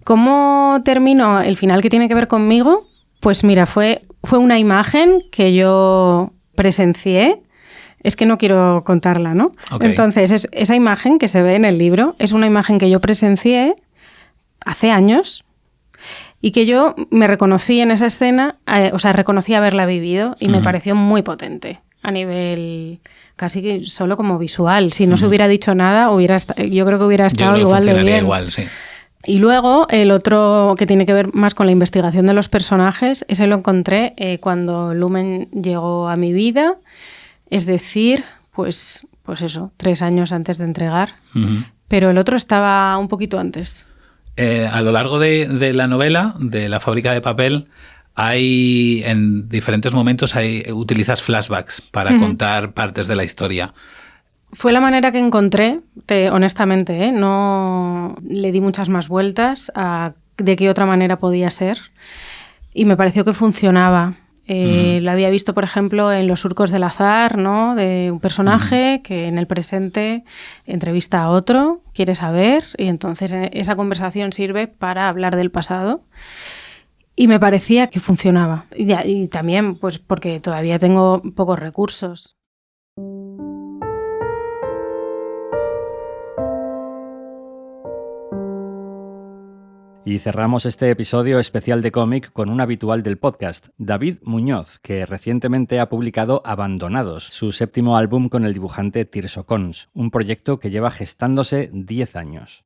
¿Cómo terminó el final que tiene que ver conmigo? Pues mira, fue una imagen que yo presencié. Es que no quiero contarla, ¿no? Entonces, esa imagen que se ve en el libro es una imagen que yo presencié hace años y que yo me reconocí en esa escena, reconocí haberla vivido y me pareció muy potente a nivel casi que solo como visual. Si no se hubiera dicho nada, yo creo que hubiera estado igual de bien. Igual, sí. Y luego el otro que tiene que ver más con la investigación de los personajes, ese lo encontré cuando Lumen llegó a mi vida, es decir, pues eso, 3 años antes de entregar, pero el otro estaba un poquito antes. A lo largo de la novela, de La fábrica de papel, hay en diferentes momentos utilizas flashbacks para contar partes de la historia. Fue la manera que encontré, honestamente, no le di muchas más vueltas a de qué otra manera podía ser y me pareció que funcionaba. Lo había visto, por ejemplo, en Los surcos del azar, ¿no? De un personaje que en el presente entrevista a otro, quiere saber, y entonces esa conversación sirve para hablar del pasado. Y me parecía que funcionaba. Y también pues porque todavía tengo pocos recursos. Y cerramos este episodio especial de cómic con un habitual del podcast, David Muñoz, que recientemente ha publicado Abandonados, su 7º álbum con el dibujante Tirso Cons, un proyecto que lleva gestándose 10 años.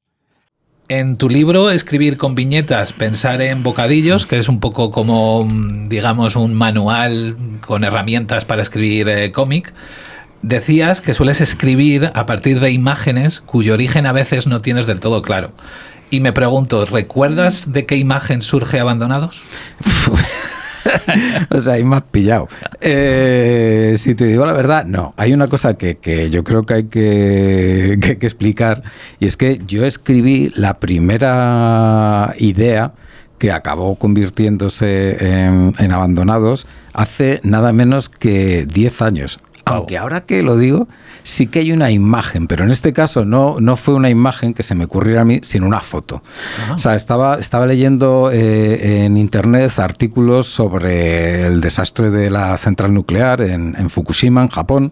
En tu libro, Escribir con viñetas, pensar en bocadillos, que es un poco como, digamos, un manual con herramientas para escribir cómic, decías que sueles escribir a partir de imágenes cuyo origen a veces no tienes del todo claro. Y me pregunto, ¿recuerdas de qué imagen surge Abandonados? O sea, ahí me has pillado. Si te digo la verdad, no. Hay una cosa que yo creo que hay que explicar, y es que yo escribí la primera idea que acabó convirtiéndose en Abandonados hace nada menos que 10 años. Wow. Aunque ahora que lo digo, sí que hay una imagen, pero en este caso no fue una imagen que se me ocurriera a mí, sino una foto. Ajá. O sea, estaba leyendo en internet artículos sobre el desastre de la central nuclear en Fukushima, en Japón,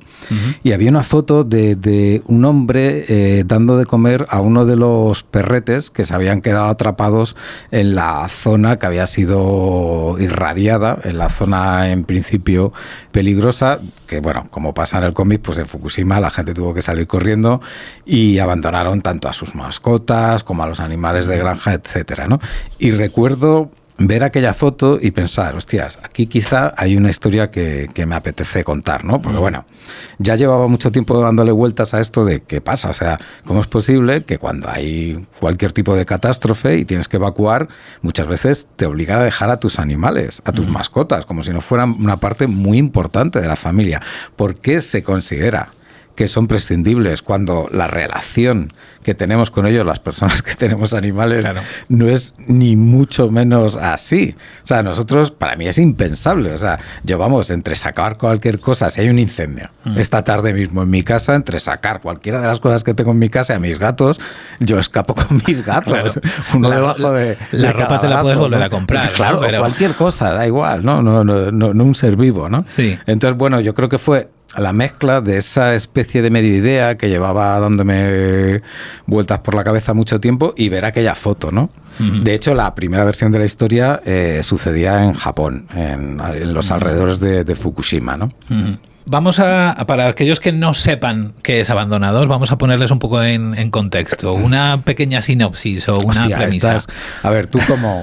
y había una foto de un hombre dando de comer a uno de los perretes que se habían quedado atrapados en la zona que había sido irradiada, en la zona en principio peligrosa, que bueno, como pasa en el cómic, pues en Fukushima la gente tuvo que salir corriendo y abandonaron tanto a sus mascotas como a los animales de granja, etcétera, ¿no? Y recuerdo ver aquella foto y pensar, hostias, aquí quizá hay una historia que me apetece contar, ¿no? Porque bueno, ya llevaba mucho tiempo dándole vueltas a esto de qué pasa, o sea, cómo es posible que cuando hay cualquier tipo de catástrofe y tienes que evacuar, muchas veces te obligan a dejar a tus animales, a tus mascotas, como si no fueran una parte muy importante de la familia. ¿Por qué se considera que son prescindibles cuando la relación que tenemos con ellos, las personas que tenemos animales, claro, no es ni mucho menos así? O sea, nosotros, para mí es impensable. O sea, yo vamos, entre sacar cualquier cosa, si hay un incendio, esta tarde mismo en mi casa, entre sacar cualquiera de las cosas que tengo en mi casa y a mis gatos, yo escapo con mis gatos. Claro. Uno debajo de la ropa te la puedes volver a comprar. Claro, pero cualquier cosa, da igual, no un ser vivo, ¿no? Sí. Entonces, bueno, yo creo que fue la mezcla de esa especie de medio idea que llevaba dándome vueltas por la cabeza mucho tiempo y ver aquella foto, ¿no? De hecho, la primera versión de la historia sucedía en Japón, en los alrededores de Fukushima, ¿no? Vamos para aquellos que no sepan qué es Abandonados, vamos a ponerles un poco en contexto, una pequeña sinopsis o una premisa. A ver, tú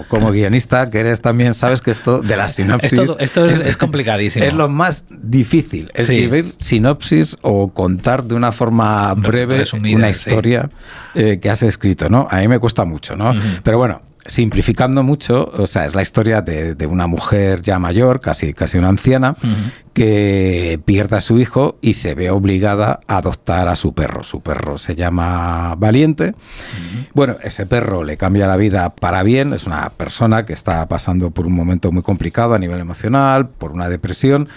como guionista, que eres también, sabes que esto de la sinopsis... Esto es complicadísimo. Es lo más difícil, escribir sinopsis o contar de una forma breve resumida, una historia que has escrito, ¿no? A mí me cuesta mucho, ¿no? Pero bueno, simplificando mucho, o sea, es la historia de una mujer ya mayor, casi una anciana, que pierde a su hijo y se ve obligada a adoptar a su perro. Su perro se llama Valiente. Bueno, ese perro le cambia la vida para bien. Es una persona que está pasando por un momento muy complicado a nivel emocional, por una depresión.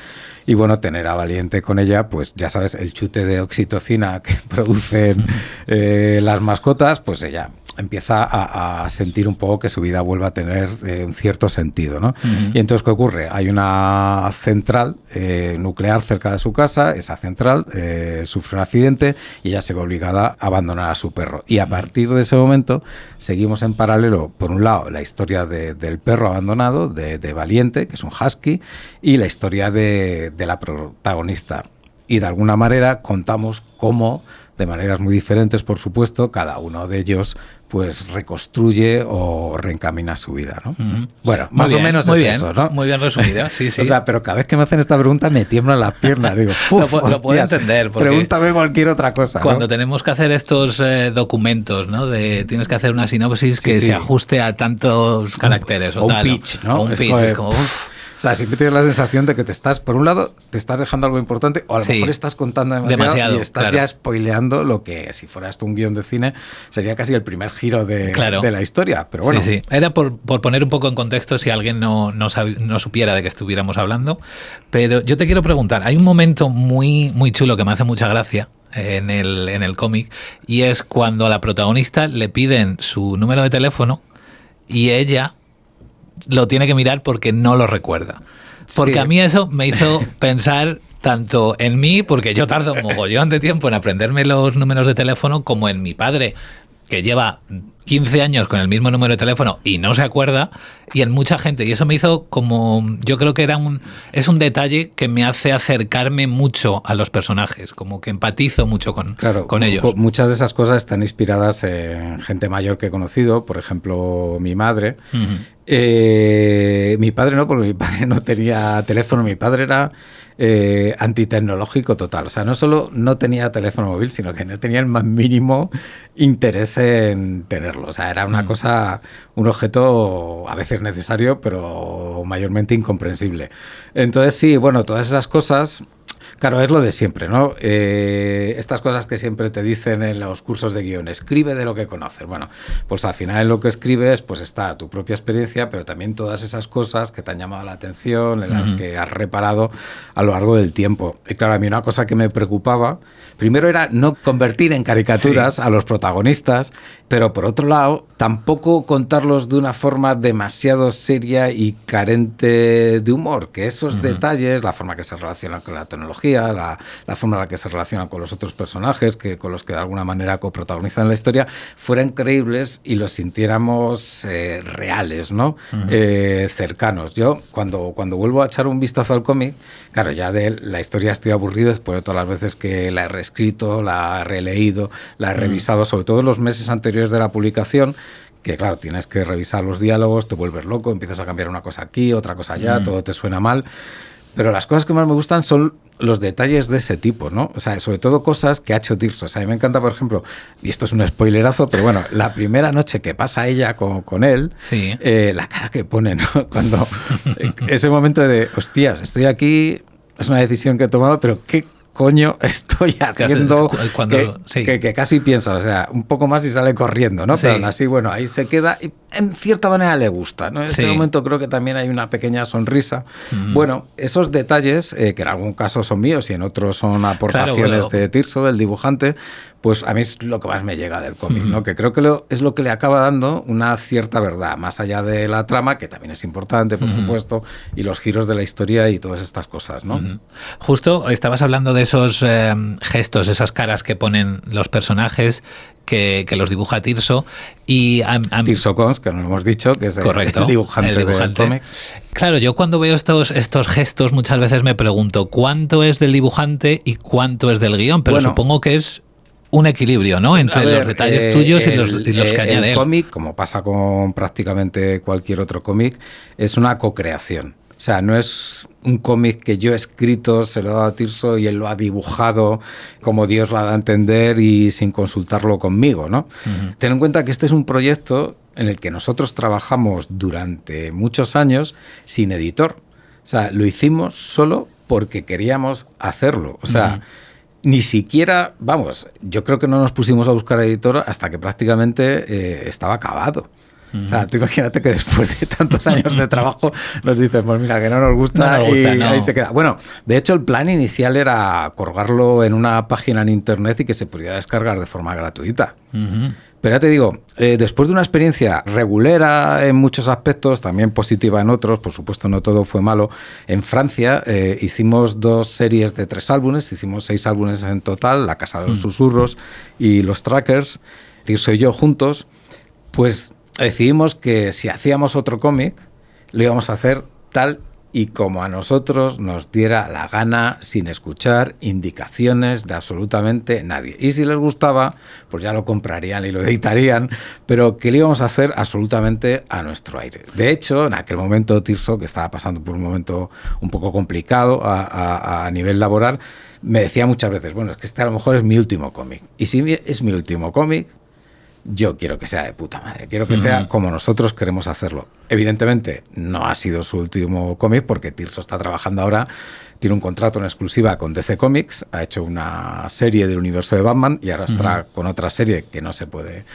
Y bueno, tener a Valiente con ella, pues ya sabes, el chute de oxitocina que producen las mascotas, pues ella empieza a sentir un poco que su vida vuelve a tener un cierto sentido, ¿no? Y entonces, ¿qué ocurre? Hay una central nuclear cerca de su casa, esa central sufre un accidente y ella se ve obligada a abandonar a su perro. Y a partir de ese momento seguimos en paralelo, por un lado, la historia del perro abandonado, de Valiente, que es un husky, y la historia de la protagonista. Y de alguna manera contamos cómo, de maneras muy diferentes, por supuesto, cada uno de ellos pues reconstruye o reencamina su vida, ¿no? Bueno, más o menos es eso, ¿no? Muy bien resumido, sí. O sea, pero cada vez que me hacen esta pregunta me tiemblan las piernas. Digo, lo puedo entender. Pregúntame cualquier otra cosa. Cuando ¿no? tenemos que hacer estos documentos, ¿no? Tienes que hacer una sinopsis que se ajuste a tantos caracteres. O un tal, pitch, ¿no? O un pitch, es como... O sea, siempre tienes la sensación de que por un lado, te estás dejando algo importante, o a lo mejor estás contando demasiado y estás ya spoileando lo que, si fuera esto un guión de cine, sería casi el primer giro de la historia. Pero bueno. Sí. Era por poner un poco en contexto si alguien no supiera de qué estuviéramos hablando. Pero yo te quiero preguntar, hay un momento muy, muy chulo que me hace mucha gracia en el cómic, y es cuando a la protagonista le piden su número de teléfono y ella lo tiene que mirar porque no lo recuerda. Porque a mí eso me hizo pensar tanto en mí, porque yo tardo un mogollón de tiempo en aprenderme los números de teléfono, como en mi padre, que lleva 15 años con el mismo número de teléfono y no se acuerda, y en mucha gente. Y eso me hizo como... Yo creo que es un detalle que me hace acercarme mucho a los personajes, como que empatizo mucho con ellos. Muchas de esas cosas están inspiradas en gente mayor que he conocido, por ejemplo, mi madre. Mi padre no, porque mi padre no tenía teléfono, mi padre era antitecnológico total. O sea, no solo no tenía teléfono móvil, sino que no tenía el más mínimo interés en tenerlo. O sea, era una cosa, un objeto a veces necesario, pero mayormente incomprensible. Entonces, sí, bueno, todas esas cosas... Claro, es lo de siempre, ¿no? Estas cosas que siempre te dicen en los cursos de guión, escribe de lo que conoces. Bueno, pues al final en lo que escribes pues está tu propia experiencia, pero también todas esas cosas que te han llamado la atención, en las que has reparado a lo largo del tiempo. Y claro, a mí una cosa que me preocupaba, primero era no convertir en caricaturas a los protagonistas, pero por otro lado, tampoco contarlos de una forma demasiado seria y carente de humor, que esos detalles, la forma que se relacionan con la tecnología, la forma en la que se relacionan con los otros personajes, con los que de alguna manera coprotagonizan la historia, fueran creíbles y los sintiéramos reales, ¿no? Cercanos. Yo, cuando vuelvo a echar un vistazo al cómic, claro, ya de la historia estoy aburrido después de todas las veces que la he reescrito, la he releído, la he revisado, sobre todo en los meses anteriores de la publicación, que claro, tienes que revisar los diálogos, te vuelves loco, empiezas a cambiar una cosa aquí, otra cosa allá, todo te suena mal. Pero las cosas que más me gustan son los detalles de ese tipo, ¿no? O sea, sobre todo cosas que ha hecho Tirso. O sea, a mí me encanta, por ejemplo, y esto es un spoilerazo, pero bueno, la primera noche que pasa ella con él, la cara que pone, ¿no? Cuando ese momento de, hostias, estoy aquí, es una decisión que he tomado, pero ¿qué coño estoy haciendo? Que casi piensa, o sea, un poco más y sale corriendo, ¿no? Pero aún así, bueno, ahí se queda y en cierta manera le gusta, ¿no? En ese momento creo que también hay una pequeña sonrisa. Bueno, esos detalles, que en algún caso son míos y en otros son aportaciones de Tirso, del dibujante, pues a mí es lo que más me llega del cómic, ¿no? Que creo que es lo que le acaba dando una cierta verdad, más allá de la trama, que también es importante, por supuesto, y los giros de la historia y todas estas cosas, ¿no? Justo estabas hablando de esos gestos, esas caras que ponen los personajes que los dibuja Tirso, y Tirso Cons, que no hemos dicho, que es el dibujante del cómic. Claro, yo cuando veo estos gestos muchas veces me pregunto cuánto es del dibujante y cuánto es del guión, pero supongo que es un equilibrio, ¿no? Entre los detalles tuyos y los que añade él. El cómic, como pasa con prácticamente cualquier otro cómic, es una co-creación. O sea, no es un cómic que yo he escrito, se lo he dado a Tirso y él lo ha dibujado como Dios lo ha dado a entender y sin consultarlo conmigo, ¿no? Ten en cuenta que este es un proyecto en el que nosotros trabajamos durante muchos años sin editor. O sea, lo hicimos solo porque queríamos hacerlo. O sea, ni siquiera, vamos, yo creo que no nos pusimos a buscar editor hasta que prácticamente estaba acabado. O sea, tú imagínate que después de tantos años de trabajo nos dices, pues mira, que no nos gusta, ahí se queda. Bueno, de hecho el plan inicial era colgarlo en una página en internet y que se pudiera descargar de forma gratuita. Pero ya te digo, después de una experiencia regulera en muchos aspectos, también positiva en otros, por supuesto no todo fue malo, en Francia hicimos 2 series de 3 álbumes, hicimos 6 álbumes en total, La Casa de los Susurros y Los Trackers, Tirso y yo juntos, pues decidimos que si hacíamos otro cómic, lo íbamos a hacer tal y como a nosotros nos diera la gana, sin escuchar indicaciones de absolutamente nadie. Y si les gustaba, pues ya lo comprarían y lo editarían, pero que lo íbamos a hacer absolutamente a nuestro aire. De hecho, en aquel momento Tirso, que estaba pasando por un momento un poco complicado a nivel laboral, me decía muchas veces, bueno, es que este a lo mejor es mi último cómic. Y si es mi último cómic, yo quiero que sea de puta madre, quiero que sea como nosotros queremos hacerlo. Evidentemente no ha sido su último cómic porque Tirso está trabajando ahora, tiene un contrato en exclusiva con DC Comics, ha hecho una serie del universo de Batman y ahora está con otra serie que no se puede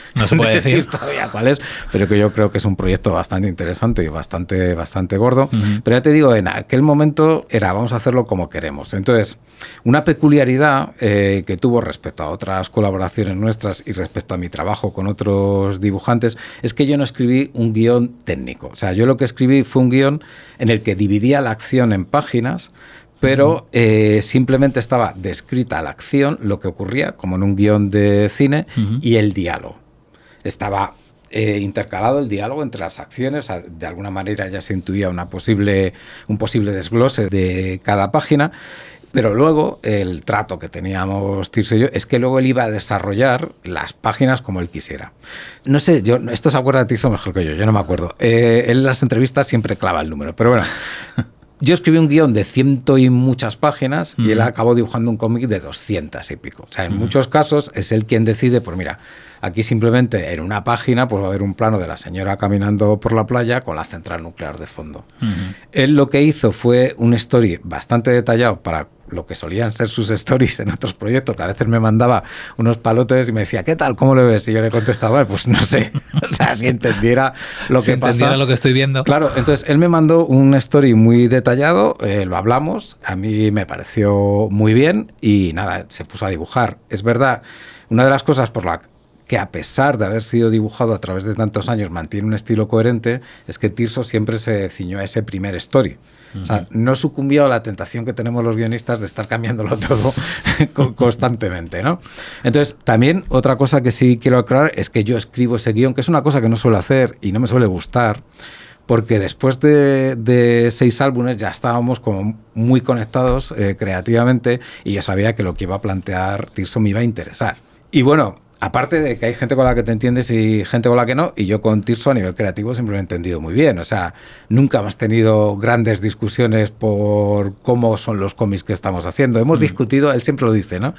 decir todavía cuál es, pero que yo creo que es un proyecto bastante interesante y bastante gordo. Pero ya te digo, en aquel momento era vamos a hacerlo como queremos. Entonces, una peculiaridad que tuvo respecto a otras colaboraciones nuestras y respecto a mi trabajo con otros dibujantes es que yo no escribí un guión técnico. O sea, yo lo que escribí fue un guión en el que dividía la acción en páginas, pero simplemente estaba descrita la acción, lo que ocurría, como en un guión de cine, y el diálogo. Estaba intercalado el diálogo entre las acciones, de alguna manera ya se intuía un posible desglose de cada página, pero luego el trato que teníamos Tirso y yo es que luego él iba a desarrollar las páginas como él quisiera. No sé, esto se acuerda de Tirso mejor que yo no me acuerdo. Él en las entrevistas siempre clava el número, pero bueno... Yo escribí un guión de 100 y muchas páginas y él acabó dibujando un cómic de 200 y pico. O sea, en muchos casos es él quien decide, pues mira, aquí simplemente en una página pues va a haber un plano de la señora caminando por la playa con la central nuclear de fondo. Él lo que hizo fue un story bastante detallado para lo que solían ser sus stories en otros proyectos, que a veces me mandaba unos palotes y me decía, ¿qué tal? ¿Cómo lo ves? Y yo le contestaba, pues no sé, o sea, si entendiera lo que pasa. Si entendiera lo que estoy viendo. Claro, entonces él me mandó un story muy detallado, lo hablamos, a mí me pareció muy bien y nada, se puso a dibujar. Es verdad, una de las cosas por la que a pesar de haber sido dibujado a través de tantos años mantiene un estilo coherente, es que Tirso siempre se ciñó a ese primer story. O sea, no sucumbió a la tentación que tenemos los guionistas de estar cambiándolo todo constantemente, ¿no? Entonces, también otra cosa que sí quiero aclarar es que yo escribo ese guión, que es una cosa que no suelo hacer y no me suele gustar, porque después de 6 álbumes ya estábamos como muy conectados creativamente y yo sabía que lo que iba a plantear Tirso me iba a interesar. Y bueno, aparte de que hay gente con la que te entiendes y gente con la que no, y yo con Tirso a nivel creativo siempre lo he entendido muy bien. O sea, nunca hemos tenido grandes discusiones por cómo son los cómics que estamos haciendo. Hemos discutido, él siempre lo dice, ¿no?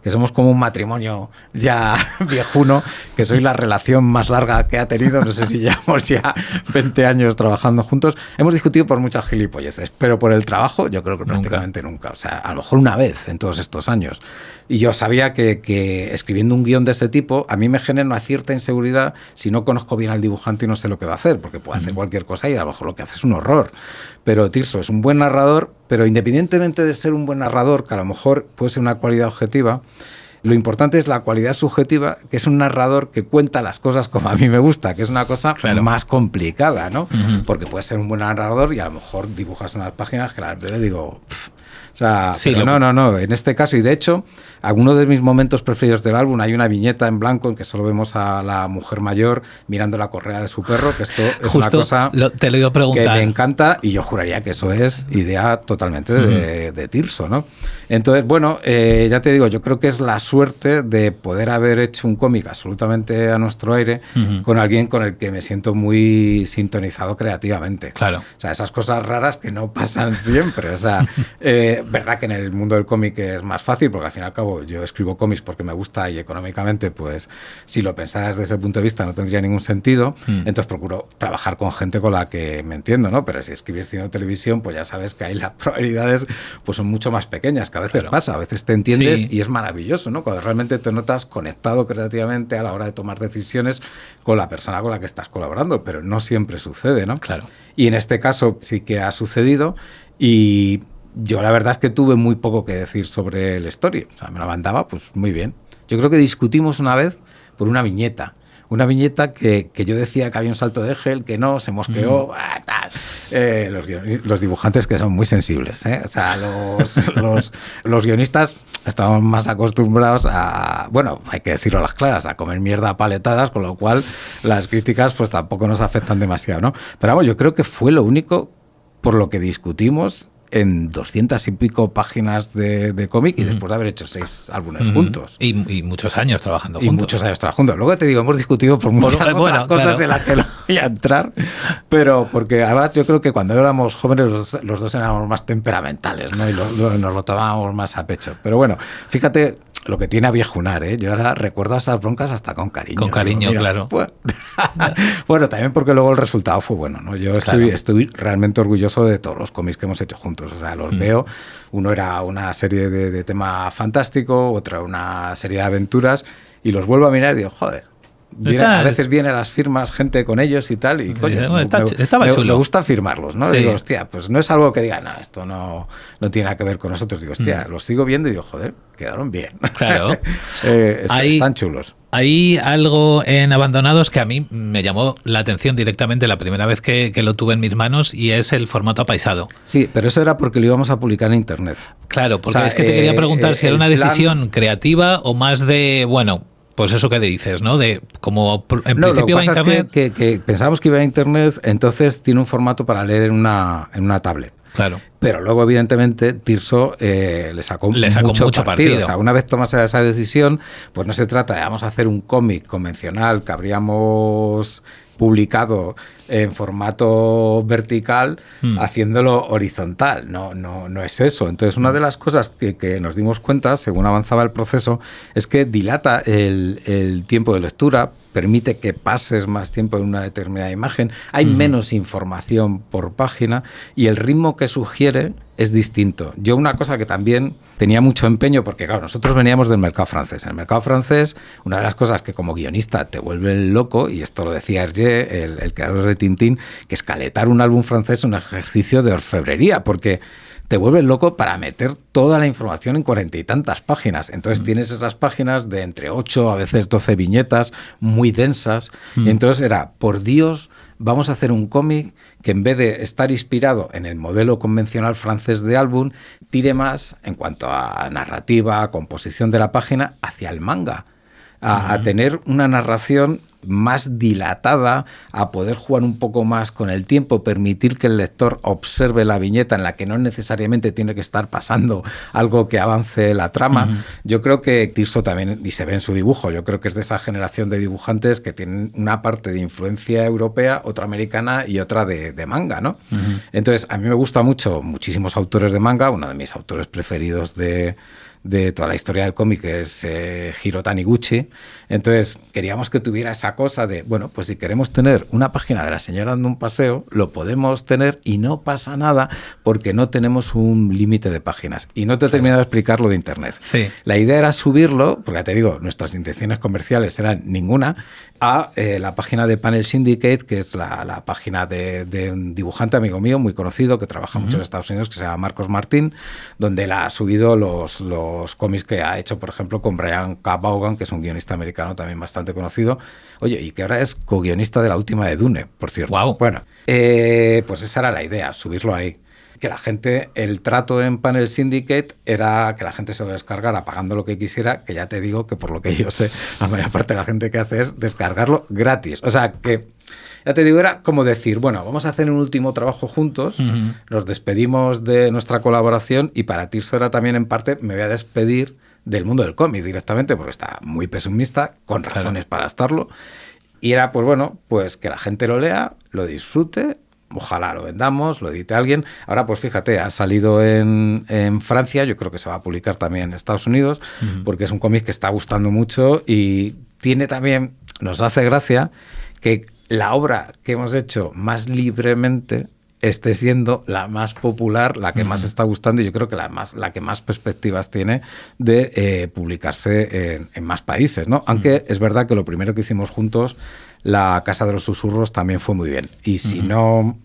Que somos como un matrimonio ya viejuno, que soy la relación más larga que ha tenido, no sé si llevamos ya 20 años trabajando juntos. Hemos discutido por muchas gilipolleces, pero por el trabajo yo creo que prácticamente nunca. O sea, a lo mejor una vez en todos estos años. Y yo sabía que escribiendo un guión de ese tipo a mí me genera una cierta inseguridad si no conozco bien al dibujante y no sé lo que va a hacer, porque puede hacer cualquier cosa y a lo mejor lo que hace es un horror. Pero Tirso es un buen narrador, pero independientemente de ser un buen narrador, que a lo mejor puede ser una cualidad objetiva, lo importante es la cualidad subjetiva, que es un narrador que cuenta las cosas como a mí me gusta, que es una cosa más complicada, ¿no? Porque puedes ser un buen narrador y a lo mejor dibujas unas páginas que las veo y digo... O sea, sí, no, en este caso, y de hecho, algunos de mis momentos preferidos del álbum, hay una viñeta en blanco en que solo vemos a la mujer mayor mirando la correa de su perro, que esto es una cosa te lo iba a preguntar. Que me encanta y yo juraría que eso es idea totalmente de Tirso, ¿no? Entonces, bueno, ya te digo, yo creo que es la suerte de poder haber hecho un cómic absolutamente a nuestro aire con alguien con el que me siento muy sintonizado creativamente. Claro. O sea, esas cosas raras que no pasan siempre, o sea... verdad que en el mundo del cómic es más fácil porque al fin y al cabo yo escribo cómics porque me gusta y económicamente pues si lo pensaras desde ese punto de vista no tendría ningún sentido, entonces procuro trabajar con gente con la que me entiendo, ¿no? Pero si escribes cine o televisión pues ya sabes que ahí las probabilidades pues son mucho más pequeñas, que a veces pasa, a veces te entiendes y es maravilloso, ¿no? Cuando realmente te notas conectado creativamente a la hora de tomar decisiones con la persona con la que estás colaborando, pero no siempre sucede, ¿no? Claro. Y en este caso sí que ha sucedido y yo la verdad es que tuve muy poco que decir sobre el story. O sea, me la mandaba, pues muy bien. Yo creo que discutimos una vez por una viñeta. Una viñeta que yo decía que había un salto de eje, el que no, se mosqueó. Tal. Los dibujantes que son muy sensibles, ¿eh? O sea, los guionistas estamos más acostumbrados a, bueno, hay que decirlo a las claras, a comer mierda a paletadas, con lo cual las críticas pues tampoco nos afectan demasiado, ¿no? Pero vamos, yo creo que fue lo único por lo que discutimos en 200 y pico páginas de cómic y después de haber hecho 6 álbumes juntos. Y muchos años trabajando juntos. Y muchos años trabajando juntos. Luego te digo, hemos discutido por muchas otras cosas en las que no voy a entrar, pero porque además yo creo que cuando éramos jóvenes los dos éramos más temperamentales, ¿no? Y nos lo tomábamos más a pecho. Pero bueno, fíjate lo que tiene aviejunar, ¿eh? Yo ahora recuerdo esas broncas hasta con cariño. Con cariño, digo, claro. Pues, bueno, también porque luego el resultado fue bueno, ¿no? Yo estoy realmente orgulloso de todos los cómics que hemos hecho juntos. O sea, los veo. Uno era una serie de tema fantástico, otra una serie de aventuras, y los vuelvo a mirar y digo, joder. A veces vienen a las firmas gente con ellos y tal, y coño, estaba chulo. Me gusta firmarlos, ¿no? Sí. Digo, hostia, pues no es algo que diga, no, esto no tiene nada que ver con nosotros. Digo, hostia, los sigo viendo y digo, joder, quedaron bien. Claro. Están chulos. Hay algo en Abandonados que a mí me llamó la atención directamente la primera vez que lo tuve en mis manos, y es el formato apaisado. Sí, pero eso era porque lo íbamos a publicar en internet. Claro, porque es que te quería preguntar si era una decisión creativa o más de, bueno, pues eso que dices, ¿no? De como en principio va a internet. Es que pensábamos que iba a internet, entonces tiene un formato para leer en una tablet. Claro. Pero luego, evidentemente, Tirso le sacó mucho partido. O sea, una vez tomas esa decisión, pues no se trata de vamos a hacer un cómic convencional que habríamos publicado en formato vertical, haciéndolo horizontal. No es eso. Entonces, una de las cosas que nos dimos cuenta, según avanzaba el proceso, es que dilata el tiempo de lectura, permite que pases más tiempo en una determinada imagen, hay menos información por página y el ritmo que sugiere es distinto. Yo una cosa que también tenía mucho empeño, porque claro, nosotros veníamos del mercado francés. En el mercado francés, una de las cosas que como guionista te vuelve loco, y esto lo decía Hergé, el creador de Tintín, que escaletar un álbum francés es un ejercicio de orfebrería, porque te vuelves loco para meter toda la información en 40 y tantas páginas. Entonces tienes esas páginas de entre 8 a veces 12 viñetas muy densas. Y entonces era, por Dios, vamos a hacer un cómic que en vez de estar inspirado en el modelo convencional francés de álbum, tire más en cuanto a narrativa, composición de la página, hacia el manga. A tener una narración más dilatada, a poder jugar un poco más con el tiempo, permitir que el lector observe la viñeta en la que no necesariamente tiene que estar pasando algo que avance la trama. Yo creo que Tirso también, y se ve en su dibujo, yo creo que es de esa generación de dibujantes que tienen una parte de influencia europea, otra americana y otra de manga, ¿no? Entonces, a mí me gusta mucho muchísimos autores de manga. Uno de mis autores preferidos de toda la historia del cómic es Hiro Taniguchi. Entonces queríamos que tuviera esa cosa de, bueno, pues si queremos tener una página de la señora dando un paseo, lo podemos tener y no pasa nada porque no tenemos un límite de páginas. Y no te he terminado de explicar lo de internet. Sí. La idea era subirlo, porque ya te digo, nuestras intenciones comerciales eran ninguna, a la página de Panel Syndicate, que es la página de un dibujante amigo mío muy conocido que trabaja mucho en Estados Unidos, que se llama Marcos Martín, donde él ha subido los cómics que ha hecho, por ejemplo, con Brian K. Vaughan, que es un guionista americano también bastante conocido. Oye, y que ahora es co-guionista de la última de Dune, por cierto. Wow. Bueno, pues esa era la idea, subirlo ahí. Que la gente, el trato en Panel Syndicate era que la gente se lo descargara pagando lo que quisiera, que ya te digo que por lo que yo sé, la mayor parte de la gente que hace es descargarlo gratis. O sea, que ya te digo, era como decir, bueno, vamos a hacer un último trabajo juntos, nos despedimos de nuestra colaboración y para Tirso era también en parte, me voy a despedir del mundo del cómic directamente porque está muy pesimista, con razones para estarlo. Y era, pues bueno, pues que la gente lo lea, lo disfrute, ojalá lo vendamos, lo edite alguien. Ahora, pues fíjate, ha salido en Francia, yo creo que se va a publicar también en Estados Unidos, porque es un cómic que está gustando mucho y tiene también, nos hace gracia que la obra que hemos hecho más libremente esté siendo la más popular, la que más está gustando, y yo creo que la que más perspectivas tiene de publicarse en más países, ¿no? Aunque es verdad que lo primero que hicimos juntos, La Casa de los Susurros, también fue muy bien. Y si no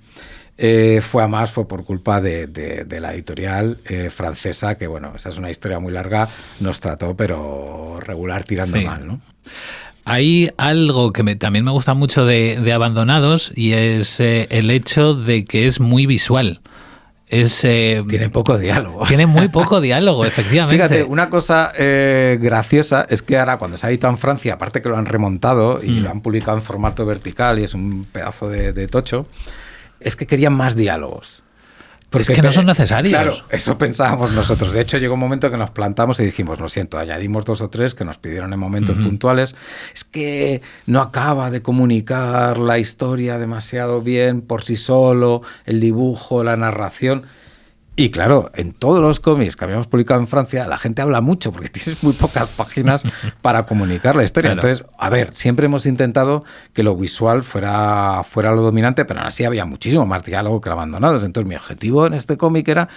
fue a más, fue por culpa de la editorial francesa, que bueno, esa es una historia muy larga, nos trató pero regular tirando mal, ¿no? Hay algo que también me gusta mucho de Abandonados, y es el hecho de que es muy visual. Tiene poco diálogo. Tiene muy poco diálogo, efectivamente. Fíjate, una cosa graciosa es que ahora cuando se ha editado en Francia, aparte que lo han remontado y lo han publicado en formato vertical y es un pedazo de tocho, es que querían más diálogos. Porque es que no son necesarios. Claro, eso pensábamos nosotros. De hecho, llegó un momento que nos plantamos y dijimos, lo siento, añadimos 2 o 3 que nos pidieron en momentos puntuales. Es que no acaba de comunicar la historia demasiado bien por sí solo, el dibujo, la narración. Y claro, en todos los cómics que habíamos publicado en Francia, la gente habla mucho porque tienes muy pocas páginas para comunicar la historia. Claro. Entonces, a ver, siempre hemos intentado que lo visual fuera lo dominante, pero aún así había muchísimo más diálogo que abandonados. Entonces, mi objetivo en este cómic era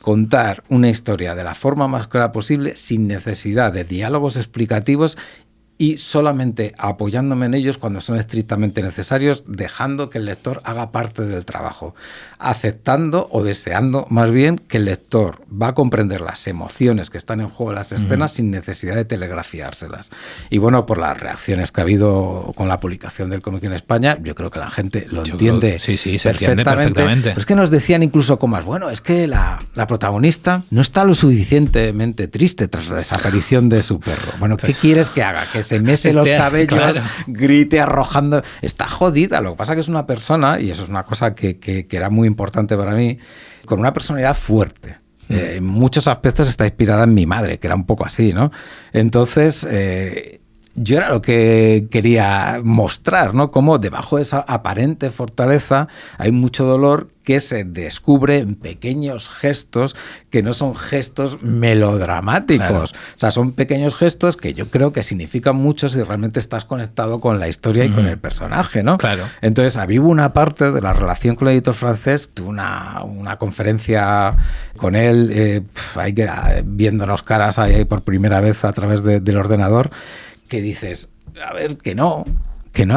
contar una historia de la forma más clara posible, sin necesidad de diálogos explicativos y solamente apoyándome en ellos cuando son estrictamente necesarios, dejando que el lector haga parte del trabajo, aceptando o deseando más bien que el lector va a comprender las emociones que están en juego en las escenas sin necesidad de telegrafiárselas. Y bueno, por las reacciones que ha habido con la publicación del cómic en España, yo creo que la gente lo entiende perfectamente. Pero es que nos decían incluso comas, bueno, es que la protagonista no está lo suficientemente triste tras la desaparición de su perro. Bueno, ¿qué quieres que haga? Que se mese los cabellos, claro, grite arrojando. Está jodida. Lo que pasa es que es una persona, y eso es una cosa que era muy importante para mí, con una personalidad fuerte. En muchos aspectos está inspirada en mi madre, que era un poco así, ¿no? Entonces, yo era lo que quería mostrar, ¿no? Cómo debajo de esa aparente fortaleza hay mucho dolor que se descubre en pequeños gestos que no son gestos melodramáticos. Claro. O sea, son pequeños gestos que yo creo que significan mucho si realmente estás conectado con la historia y con el personaje, ¿no? Claro. Entonces, había una parte de la relación con el editor francés, tuve una conferencia con él, viéndonos caras ahí por primera vez a través del ordenador, que dices, a ver, que no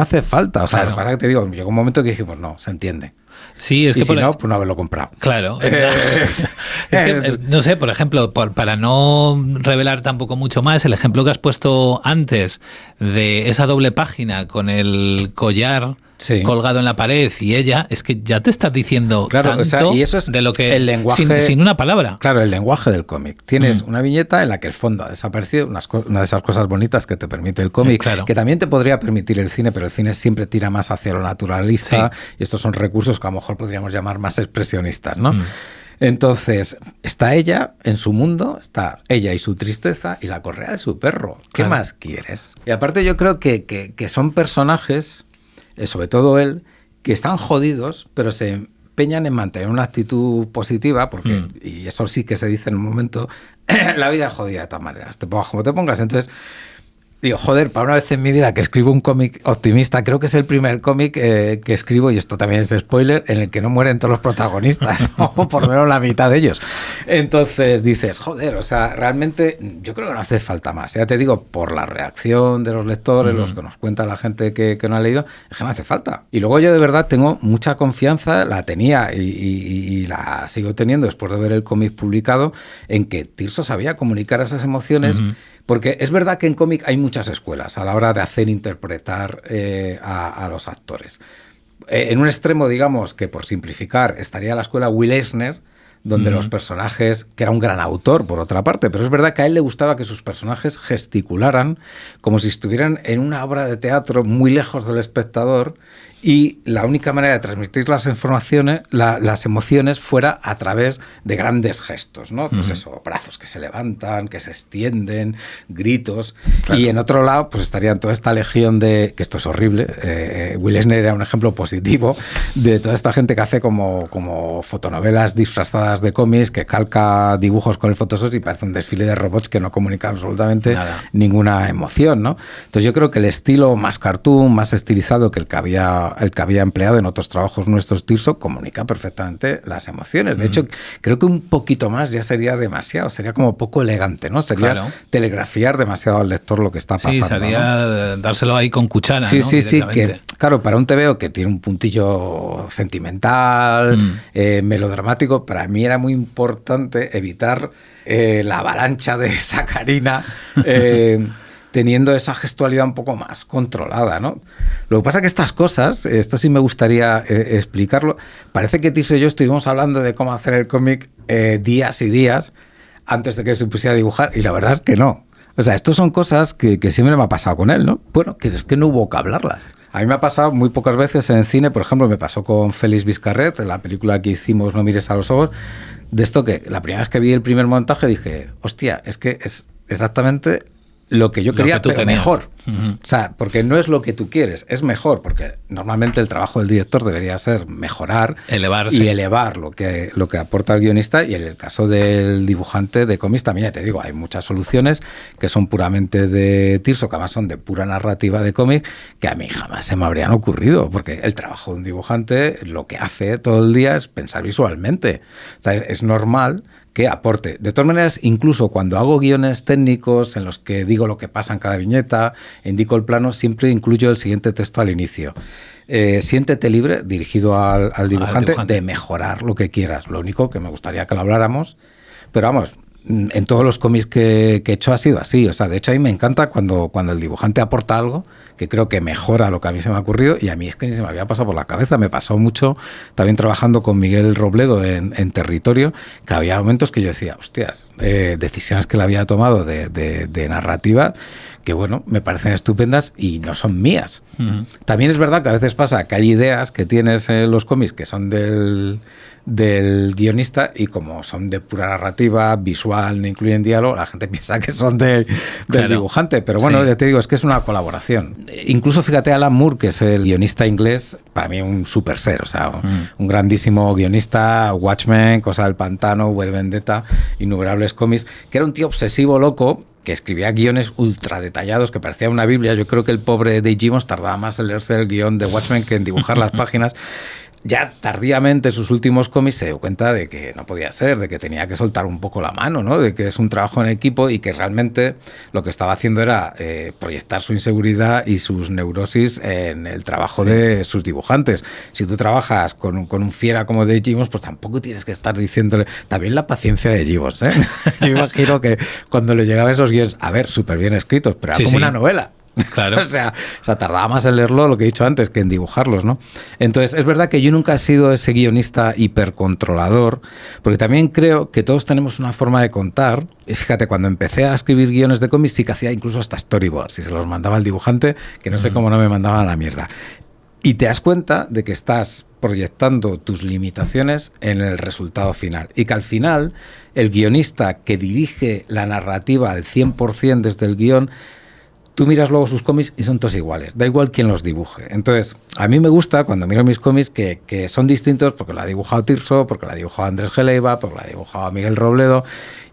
hace falta. O sea, claro, lo que pasa es que te digo, llegó un momento que dijimos, no, se entiende. Sí, es y que si no, pues no haberlo comprado. Claro. Es que, no sé, por ejemplo, para no revelar tampoco mucho más, el ejemplo que has puesto antes de esa doble página con el collar colgado en la pared y ella, es que ya te estás diciendo tanto, o sea, y eso es de lo que el lenguaje, sin una palabra. Claro, el lenguaje del cómic. Tienes una viñeta en la que el fondo ha desaparecido, una de esas cosas bonitas que te permite el cómic, claro, que también te podría permitir el cine, pero el cine siempre tira más hacia lo naturalista, y estos son recursos que a lo mejor podríamos llamar más expresionistas, ¿no? Entonces, está ella en su mundo, está ella y su tristeza y la correa de su perro. ¿Qué más quieres? Y aparte yo creo que son personajes, sobre todo él, que están jodidos, pero se empeñan en mantener una actitud positiva, porque, y eso sí que se dice en un momento, la vida es jodida de todas maneras, te pongas como te pongas. Entonces, digo, joder, para una vez en mi vida que escribo un cómic optimista, creo que es el primer cómic que escribo, y esto también es spoiler, en el que no mueren todos los protagonistas, o por lo menos la mitad de ellos. Entonces dices, joder, o sea, realmente yo creo que no hace falta más. Ya te digo, por la reacción de los lectores, los que nos cuenta la gente que no ha leído, es que no hace falta. Y luego yo de verdad tengo mucha confianza, la tenía y la sigo teniendo después de ver el cómic publicado, en que Tirso sabía comunicar esas emociones. Porque es verdad que en cómic hay muchas escuelas a la hora de hacer interpretar a los actores. En un extremo, digamos, que por simplificar, estaría la escuela Will Eisner, donde los personajes, que era un gran autor, por otra parte, pero es verdad que a él le gustaba que sus personajes gesticularan como si estuvieran en una obra de teatro muy lejos del espectador, y la única manera de transmitir las informaciones, las emociones, fuera a través de grandes gestos, ¿no? Pues eso, brazos que se levantan, que se extienden, gritos. Claro. Y en otro lado, pues estarían toda esta legión de, que esto es horrible, Will Eisner era un ejemplo positivo de toda esta gente que hace como fotonovelas disfrazadas de cómics, que calca dibujos con el Photoshop y parece un desfile de robots que no comunican absolutamente ninguna emoción, ¿no? Entonces yo creo que el estilo más cartoon, más estilizado que el que había empleado en otros trabajos nuestros, Tirso, comunica perfectamente las emociones. De hecho, creo que un poquito más ya sería demasiado, sería como poco elegante, ¿no? Sería telegrafiar demasiado al lector lo que está pasando. Sí, sería dárselo ahí con cuchara, sí, ¿no? Sí, que claro, para un TVO que tiene un puntillo sentimental, melodramático, para mí era muy importante evitar la avalancha de sacarina, teniendo esa gestualidad un poco más controlada, ¿no? Lo que pasa es que estas cosas, esto sí me gustaría explicarlo, parece que Tirso y yo estuvimos hablando de cómo hacer el cómic días y días antes de que se pusiera a dibujar, y la verdad es que no. O sea, estas son cosas que siempre me ha pasado con él, ¿no? Bueno, que es que no hubo que hablarlas. A mí me ha pasado muy pocas veces en cine, por ejemplo, me pasó con Félix Vizcarret, en la película que hicimos No mires a los ojos, de esto que la primera vez que vi el primer montaje dije, hostia, es que es exactamente lo que yo quería, pero mejor. O sea, porque no es lo que tú quieres, es mejor, porque normalmente el trabajo del director debería ser mejorar y elevar lo que aporta el guionista, y en el caso del dibujante de cómics también, ya te digo, hay muchas soluciones que son puramente de Tirso, que además son de pura narrativa de cómic, que a mí jamás se me habrían ocurrido, porque el trabajo de un dibujante lo que hace todo el día es pensar visualmente. O sea, es normal que aporte. De todas maneras, incluso cuando hago guiones técnicos en los que digo lo que pasa en cada viñeta, indico el plano, siempre incluyo el siguiente texto al inicio. Siéntete libre, dirigido al dibujante, de mejorar lo que quieras. Lo único que me gustaría que lo habláramos, pero vamos, en todos los cómics que he hecho ha sido así. O sea, de hecho a mí me encanta cuando el dibujante aporta algo que creo que mejora lo que a mí se me ha ocurrido, y a mí es que ni se me había pasado por la cabeza. Me pasó mucho también trabajando con Miguel Robledo en Territorio, que había momentos que yo decía, hostias, decisiones que él había tomado de narrativa que, bueno, me parecen estupendas y no son mías. También es verdad que a veces pasa que hay ideas que tienes en los cómics que son del guionista, y como son de pura narrativa visual, no incluyen diálogo, la gente piensa que son del dibujante, pero bueno, ya te digo, es que es una colaboración. Incluso fíjate, Alan Moore, que es el guionista inglés, para mí un super ser, o sea, un grandísimo guionista, Watchmen, Cosa del Pantano, V de Vendetta, innumerables cómics, que era un tío obsesivo loco, que escribía guiones ultra detallados, que parecía una biblia. Yo creo que el pobre Dave Gibbons tardaba más en leerse el guión de Watchmen que en dibujar las páginas. Ya tardíamente en sus últimos cómics se dio cuenta de que no podía ser, de que tenía que soltar un poco la mano, ¿no? De que es un trabajo en equipo, y que realmente lo que estaba haciendo era proyectar su inseguridad y sus neurosis en el trabajo de sus dibujantes. Si tú trabajas con un fiera como de Gibbons, pues tampoco tienes que estar diciéndole... También la paciencia de Gibbons, ¿eh? Yo imagino que cuando le llegaban esos guiones, a ver, súper bien escritos, pero era como una novela. Claro. o sea, tardaba más en leerlo, lo que he dicho antes, que en dibujarlos, ¿no? Entonces, es verdad que yo nunca he sido ese guionista hipercontrolador, porque también creo que todos tenemos una forma de contar. Y fíjate, cuando empecé a escribir guiones de cómics, sí que hacía incluso hasta storyboards, y se los mandaba al dibujante, que no sé cómo no me mandaban a la mierda. Y te das cuenta de que estás proyectando tus limitaciones en el resultado final, y que al final el guionista que dirige la narrativa al 100% desde el guión, tú miras luego sus cómics y son todos iguales, da igual quién los dibuje. Entonces, a mí me gusta cuando miro mis cómics que son distintos, porque lo ha dibujado Tirso, porque lo ha dibujado Andrés Geleiva, porque lo ha dibujado Miguel Robledo,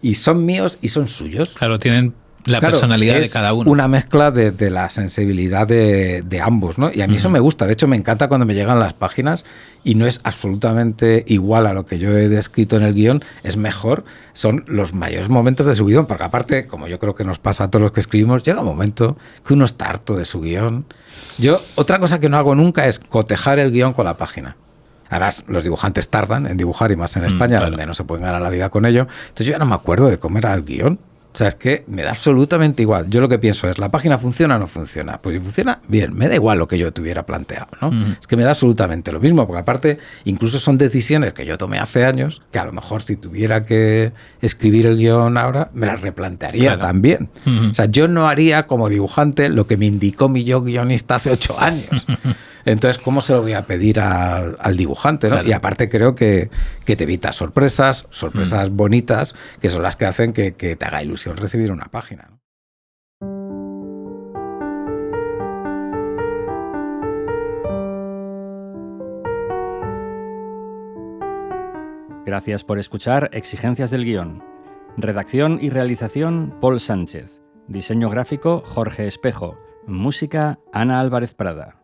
y son míos y son suyos. Claro, tienen la personalidad de cada uno. Una mezcla de la sensibilidad de ambos, ¿no? Y a mí eso me gusta. De hecho, me encanta cuando me llegan las páginas y no es absolutamente igual a lo que yo he descrito en el guión, es mejor. Son los mayores momentos de su guión, porque aparte, como yo creo que nos pasa a todos los que escribimos, llega un momento que uno está harto de su guión. Yo, otra cosa que no hago nunca es cotejar el guión con la página. Además, los dibujantes tardan en dibujar, y más en España, claro, donde no se pueden ganar la vida con ello. Entonces yo ya no me acuerdo de cómo era el guión. O sea, es que me da absolutamente igual. Yo lo que pienso es, ¿la página funciona o no funciona? Pues si funciona, bien, me da igual lo que yo tuviera planteado, ¿no? Es que me da absolutamente lo mismo, porque aparte, incluso son decisiones que yo tomé hace años, que a lo mejor si tuviera que escribir el guión ahora, me las replantearía también. O sea, yo no haría como dibujante lo que me indicó mi yo guionista hace 8 años. Entonces, ¿cómo se lo voy a pedir al dibujante, ¿no? Claro. Y aparte creo que te evita sorpresas bonitas, que son las que hacen que te haga ilusión recibir una página, ¿no? Gracias por escuchar Exigencias del Guión. Redacción y realización, Paul Sánchez. Diseño gráfico, Jorge Espejo. Música, Ana Álvarez Prada.